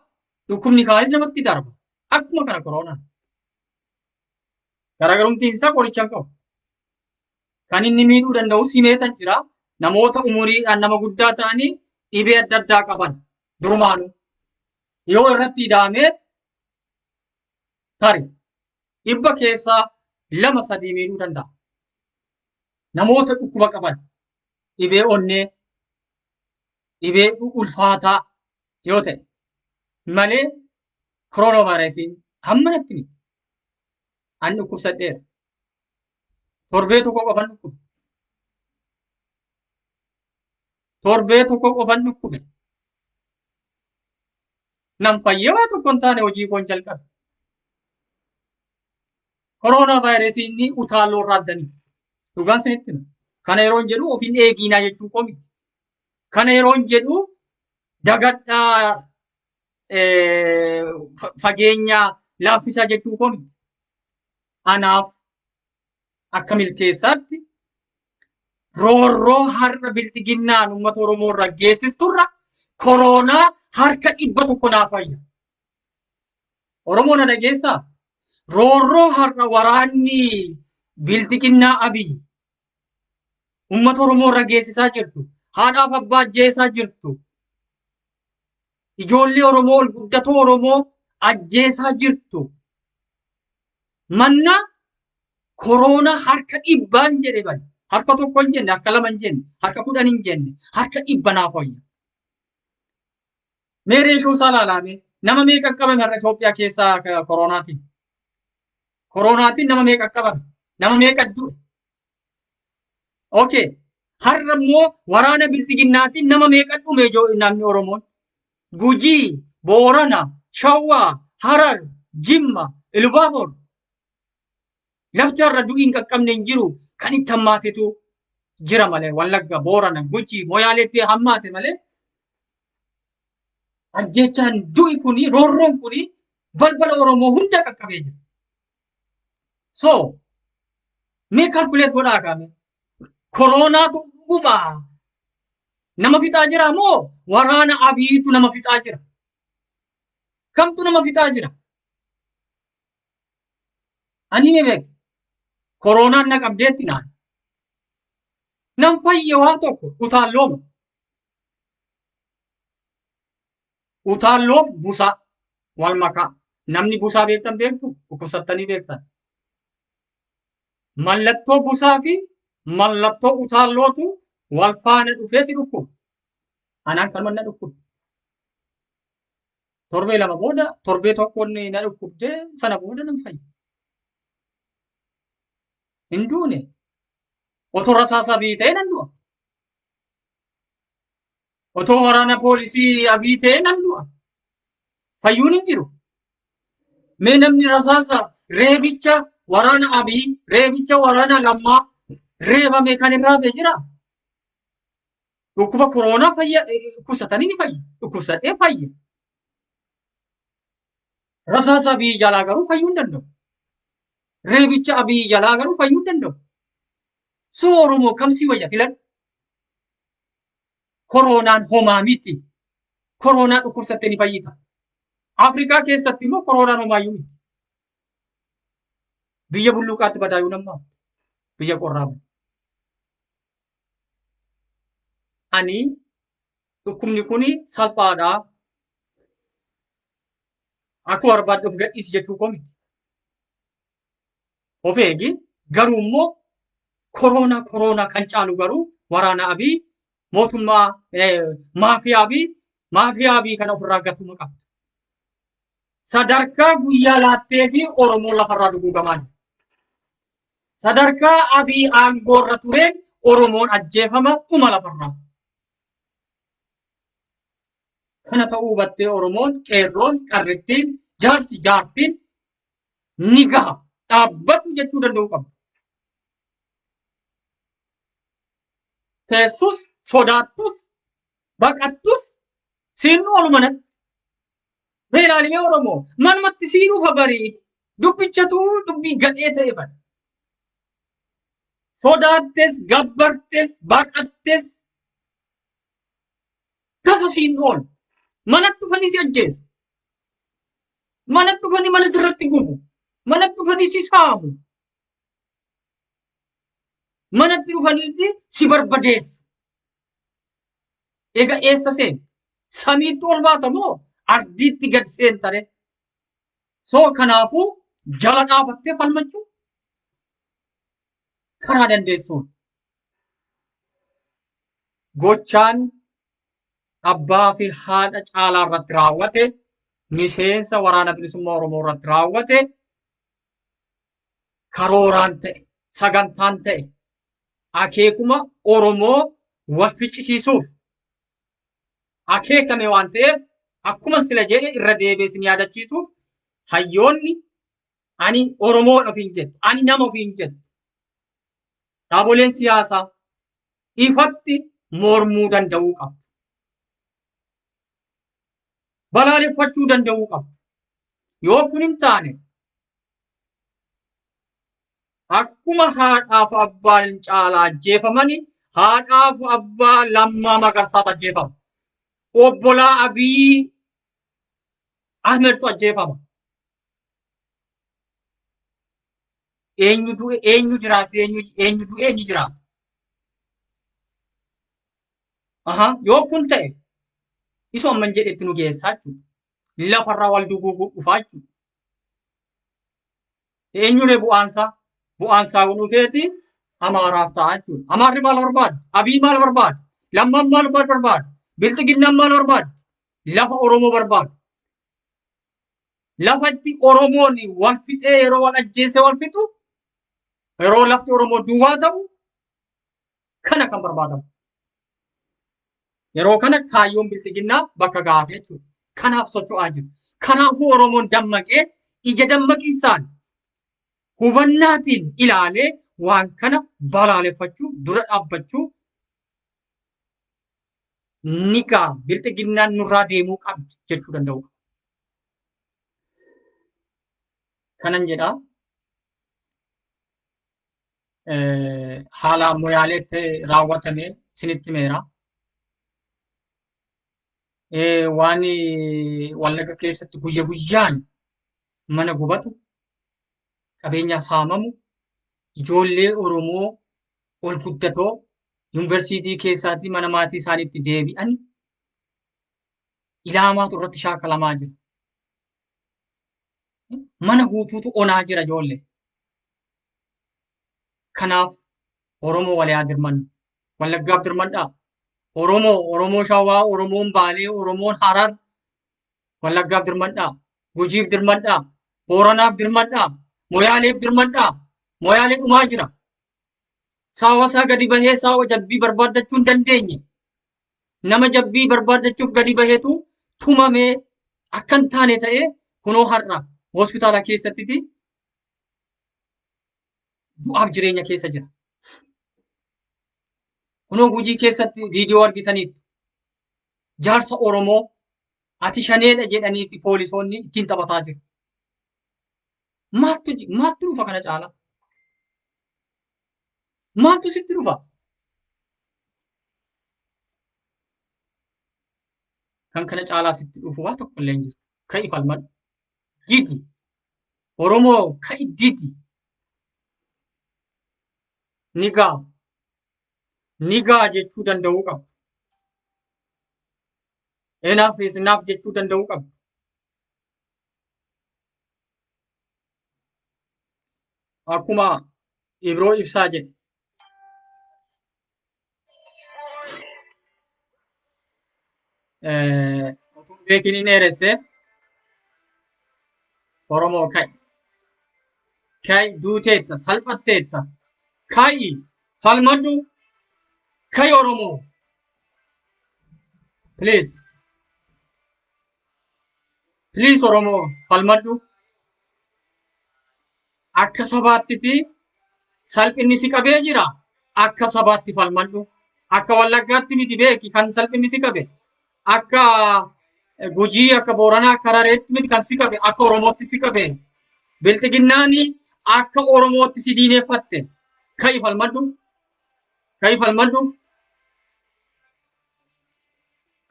dhukkubni kaanis namatti darba. Akkuma kana koronaan. Garaagarumtiin isaa qorichaan qabu. Kan inni miidhuu danda'u simeetan jira. Namoota umuriidhaan nama guddaa ta'anii dhibee adda addaa qaban durumaanuu. Yoo irratti hidhaamee tari dhibba keessaa 2-3 miidhuu danda'a. Namoota dhukkuba qaban dhibee onnee, dhibee ulfaataa yoo ta'e malee koronaa vaayirasiin hammanatti miti. Ani dhukkubsadheera. Torbee tokko qofan dhukkube. Torbee tokko qofan dhukkube. Nam fayyaa tokko hin taane hojii koon jalqabe. Koronaa vaayirasiin utaalloo irraa addanii. Dhugaan sinitti hima. Kana yeroon jedhu ofiin eeginaa jechuu koo miti. Kana yeroon jedhu dagadhaa fageenyaa laaffisaa jechuu koo miti. Anaaf akka milkeessaatti roorroo har'a bilxiginnaan uummata Oromoo irra geessisturra koronaa harka 100 naaf fayya. Oromoo na dhageessaa? Roorroo har'a waraanni bilxiginnaa Abiy uummata Oromoo irra geessisaa jirtu, haadhaaf abbaa ajjeesaa jirtu, ijoollee Oromoo ol guddatoo Oromoo ajjeesaa jirtu. Manna koronaa harka 100 jedhe bari. Harka 1 hin jenne, harka 2 hin jenne, harka 10 hin jenne, harka 100 naaf fayya. Mee reeshoo isaa ilaalame nama meeqa qabame har'a Itoophiyaa keessaa koronaatiin? Koronaatiin nama meeqa qabame? Nama meeqa du'e? Okay. Har'a immoo waraana bilxiginnaatiin nama meeqa dhume namni Oromoon? Gujii, Boorana, Shawwaa, Harar, Jimma, Ilubaaboor. Lafti har'a du'ii hin qaqqabne hin jiru kan itti hammaatetu jira malee. Wallagga, Boorana, Gujii, Moyaaleetti hammaate malee. Ajjechaan du'i kuni, roorroon kuni balbala Oromoo hunda qaqqabee jira. So, mee kalkuleet godhaa kaame. Koronaatu dhuguma Nama fixaa jira moo waraana Abiitu nama fixaa jira? Kamtu nama fixaa jira? Ani ni beeka. Koronaan na qabdeetti naan. Nam fayye waa tokko utaallooma. Utaalloof busaa wal makaa. Namni busaa beektan beektu dhukkubsattanii beektan. Mallattoo busaa fi mallattoo utaallootu wal faana dhufee si dhukkuba. Anaan kan na dhukkuba. Torbee lama booda torbee tokkoon na dhukkubdee sana booda nan fayya. Hin duune otoo rasaasaa biitee nan du'a. Otoo waraana poolisii abii ta'ee nan du'a. Fayyuun hin jiru. Mee namni rasaasa reebicha waraana abii, reebicha waraana lammaa reebame kan irraa hafee jira. Dhukkuba koronaa fayya dhukkubsatanii ni fayya. Dhukkubsadhee fayya. Rasaasa abii jalaa garuu fayyuu hin danda'u. Reebicha abii jalaa garuu fayyuu hin danda'u. Soo Oromoo kamsii wayya filadhu. Koronaan homaa miti. Koronaa dhukkubsattee ni fayyita. Afrikaa keessatti immoo koronaan homaayyuu miti. Biyya bulluqaatti badaayuu namaa. Biyya qorraa. Ani dhukkubni kuni salphaadhaa. Akka barbaadde of gadhiisi jechuu koo miti. Of eegi garuu immoo koronaa kan caalu garuu waraana abii mootummaa maafiyaa abii kana ofirraa gatuma qaba. Sadarkaa guyyaa laattee fi Oromoon lafarraa duguugamaa jira. Sadarkaa abii aangoorra tureen Oromoon ajjeefama dhuma lafarraa. Kana ta'uu hubattee Oromoon qeerroon qarrittiin jaarsi jaartiin ni gaha dhaabbatu jechuu danda'uu qabdu. Teessus sodaattus baqattus siinnu walumanatti. Beelaalimee Oromoo manumatti siinuuf barii dubbichatu dubbii gadhee ta'e bada. Sodaattes gabbartes baqattes tasa siinnu oolu. Manatti dhufanii si ajjeesu. Manatti dhufanii mana sirratti gubu. Manatti dhufanii si saamu. Manatti dhufaniiti si barbadeessu. Egaa eessa seenta? Samiitti ol baata moo ardiitti gad seentare? Soo kanaafuu jala dhaabattee falmachuu karaa dandeessuun. Gochaan abbaa fi haadha caalaa irratti raawwate, miseensa waraana bilisummaa Oromoo irratti raawwate, karooraan ta'e, sagantaan ta'e, akeekuma Oromoo wal ficcisiisuuf akeekame waan ta'eef akkuma sila jedhe irra deebiin yaadachiisuuf hayyoonni ani Oromoo ofiin jedhu, ani nama ofiin jedhu, dhaaboleen siyaasaa ifatti mormuu danda'uu qabu. Balaaleffachuu danda'uu qabu. Yoo kun hin taane akkuma haadhaaf abbaan caalaa ajjeefamani haadhaaf abbaa Lammaa Magarsaatu ajjeefama. Obbolaa Abii Ahmedtu ajjeefama. Eenyu du'e eenyu jiraatu eenyu du'e eenyu jiraatu. Yoo kun ta'e isoo amman jedhetti nu geessaa jechuudha. Lafarraa wal duguuguu dhufaa jechuudha. Eenyuun bu'aansaa? Bu'aansaa kun dhufeeti Amaaraaf ta'a jechuudha. Amaarri maal barbaadu? Abii maal barbaadu? Lammaan maal barbaadu? Bilxiginnaan maal barbaadu? Lafa Oromoo barbaadu. Lafatti Oromoon wal fixee yeroo wal ajjeesee wal fixu yeroo lafti Oromoo duwwaa ta'u kana kan barbaadamu. Yeroo kana kaayyoon bilxiginnaa bakka gaafee jechuudha. Kanaaf socho'aa jiru. Kanaafuu Oromoon dammaqee ija dammaqiinsaan hubannaatiin ilaalee waan kana balaaleffachuu dura dhaabbachuu ni gaa bilxiginnaan nurraa deemuu qabdi jechuu danda'u. Kanan jedhaa haala ammayyaaleetti raawwatame isinitti himeera. waan Wallagga keessatti guyya guyyaan mana gubatu, qabeenya saamamu, ijoollee Oromoo ol guddatoo yuunivarsiitii keessaatii mana maatii isaaniitti deebi'an ilaamaatu irratti shaakalamaa jira. Mana guutuutu onaa jira ijoollee. Kanaaf Oromoo wal yaa dirmannu. Wallaggaaf dirmadhaa. Oromoo Shawaa, Oromoon Baalee, Oromoon Harar, Wallaggaaf dirmadhaa. Gujiif dirmadhaa. Booranaaf dirmadhaa. Moyaaleef dirmadhaa. Moyaalee dhumaa jira. Saawasaa gadi bahee saawa jabbii barbaadachuu hin dandeenye. Nama jabbii barbaadachuuf gadi baheetu tumamee akka hin taane ta'ee kunoo har'a hospitaala keessatti du'aaf jireenya keessa jira. Kunoo Gujii keessatti viidiyoo argitaniitu jaarsa Oromoo ati shaneedha jedhaniiti poolisoonni ittiin taphataa jiru. Maaltu dhufa kana caalaa? Maaltu sitti dhufa? Kan kana caalaa sitti dhufu waa tokko illee hin jiru. Ka'i falmadhu. Didi. Oromoo ka'i didi. Nigaa jechuu danda'uu qabdu. Enaaf jechuu danda'uu qabdu. Akkuma Ibroo Ibsaa jedhe. Beekin hin dheeresse Oromoo ka'i. Ka'i duuteetta, salphatteetta. Ka'i falmadhu. Ka'i Oromoo. Please Oromoo falmadhu. Akka sabaatti fi salphinni si qabee jira. Akka sabaatti falmadhu. Akka Wallaggaatti miti beeki kan salphinni si qabe. Akka Gujii, akka Booranaa, akka Harareetti miti kan si qabe. Akka Oromootti si qabe. Bilxiginnaani akka Oromootti si diineeffatte. Ka'i falmadhu. Ka'i falmadhu.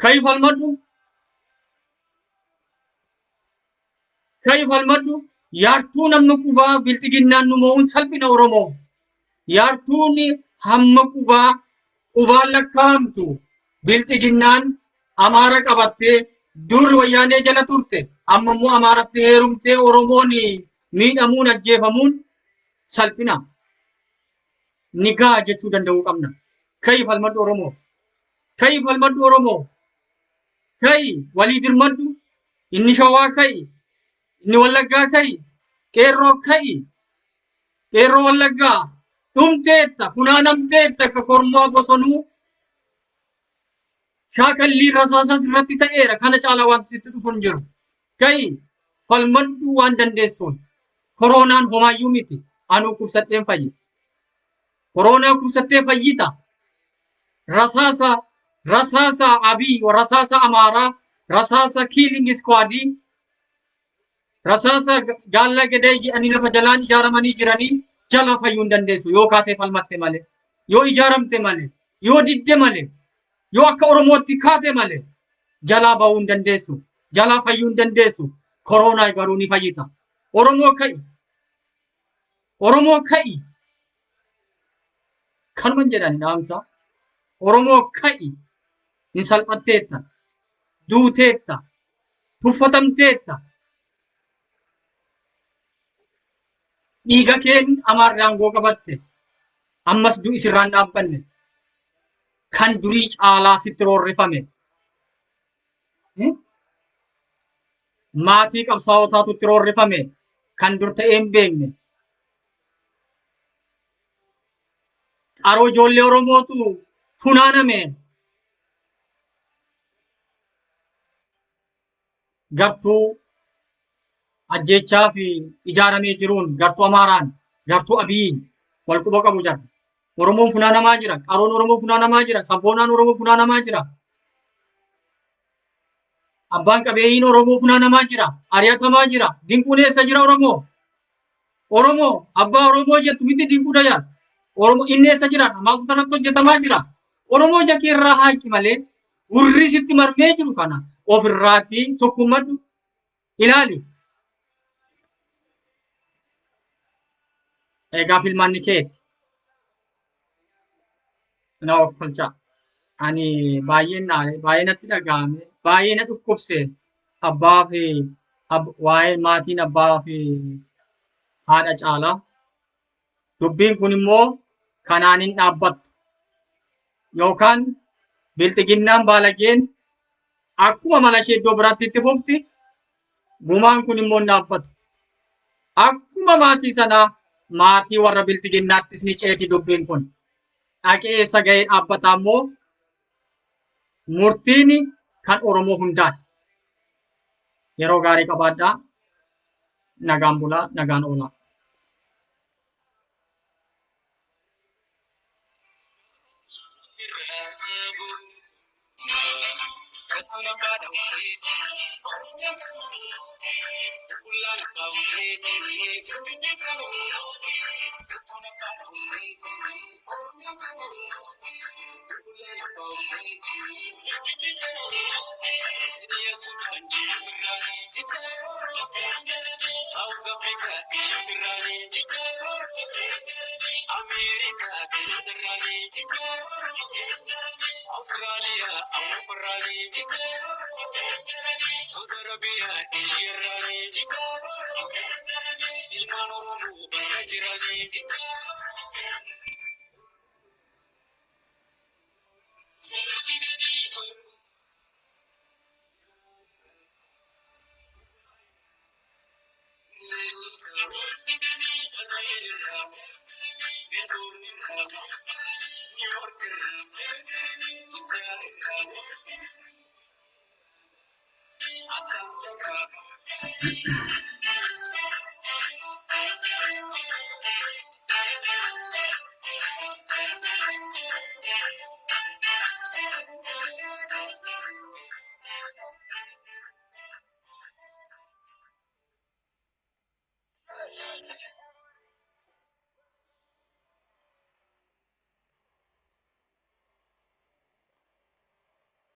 Ka'i falmadhu. Ka'i falmadhu. Yaartuu namni qubaa bilxiginnaan nu mo'uun salphina Oromoo. Yaartuun hamma qubaan lakkaa'amtu bilxiginnaan Amaara qabattee dur wayyaanee jala turte. Amma immoo Amaaratti heerumtee Oromoon miidhamuun ajjeefamuun salphina. Nigaa jechuu danda'uu qabna. Ka'i falmadhu Oromoo. Ka'i falmadhu Oromoo. Ka'i walii dirmadhu. Inni Shawaa ka'i. Inni Wallaggaa ka'i. Qeerroo ka'i. Qeerroo Wallaggaa dhumteetta, funaanamteetta akka kormaa bosonuu. Shaakallii rasaasas irratti ta'eera. Kana caalaa wanti sitti dhufu hin jiru. Ka'i falmadhu waan dandeessuun. Koronaan homaayyuu miti. Anuu kubsadheen fayyi. Koronaa kubsattee fayyita. Rasaasa Abiy, rasaasa Amaaraa, rasaasa Killing Squad, rasaasa Gaalla Gadee jedhanii lafa jalaan ijaaramanii jiranii jala fayyuu hin dandeessu. Yoo kaatee falmatte malee, yoo ijaaramte malee, yoo didde malee, yoo akka Oromootti kaate malee jalaa bahuu hin dandeessu. Jalaa fayyuu hin dandeessu. Koronaa garuu ni fayyita. Oromoo ka'i. Oromoo ka'i. Kanuma jedhan dhaamsa. Oromoo ka'i. Ni salphatteetta. Duuteetta. Tuffatamteetta. Dhiiga keen Amaarri aangoo qabatte. Ammas du'i sirraan dhaabbanne. Kan durii caalaa sitti roorrifame. Maatii qabsaa'otaatu itti roorrifame. Kan dur ta'ee hin beekne. Qaroo ijoollee Oromootu funaaname. Gartuu ajjechaa fi ijaaramee jiruun gartuu Amaaraan, gartuu Abiyyiin wal quba qabu jira. Oromoon funaanamaa jira. Qaroon Oromoo funaanamaa jira. Sabboonaan Oromoo funaanamaa jira. Abbaan qabeeyyiin Oromoo funaanamaa jira. Ari'atamaa jira. Dinquun eessa jira Oromoo? Oromoo abbaa Oromoo jettu miti dinquu dayaas. Oromoo inni eessa jira? Maaltu irratti hojjetamaa jira? Oromoo jakee irraa haaqi malee warri sitti marmee jiru kana ofirraatii sukkumadhu ilaali. Egaa filmaanni keeti na of kolchaa. Ani baay'ee natti dhaga'ame, baay'ee na dhukkubse. Abbaa fi waa'ee maatiin abbaa fi haadha caalaa. Dubbiin kun immoo kanaan hin dhaabbattu. Yookaan bilxiginnaan baalageen akkuma mala ishee iddoo biraatti itti fufti, gumaan kun immoo hin dhaabbatu. Akkuma maatii sanaa maatii warra bilxiginnaattis ni ceeti dubbiin kun. Dhaqee eessa ga'ee dhaabbataa immoo murtiin kan Oromoo hundaati. Yeroo gaarii qabaadhaa. Nagaan bulaa, nagaan oolaa. South Africa, America, Australia, Saudi Arabia, Ilman Oromo, New York,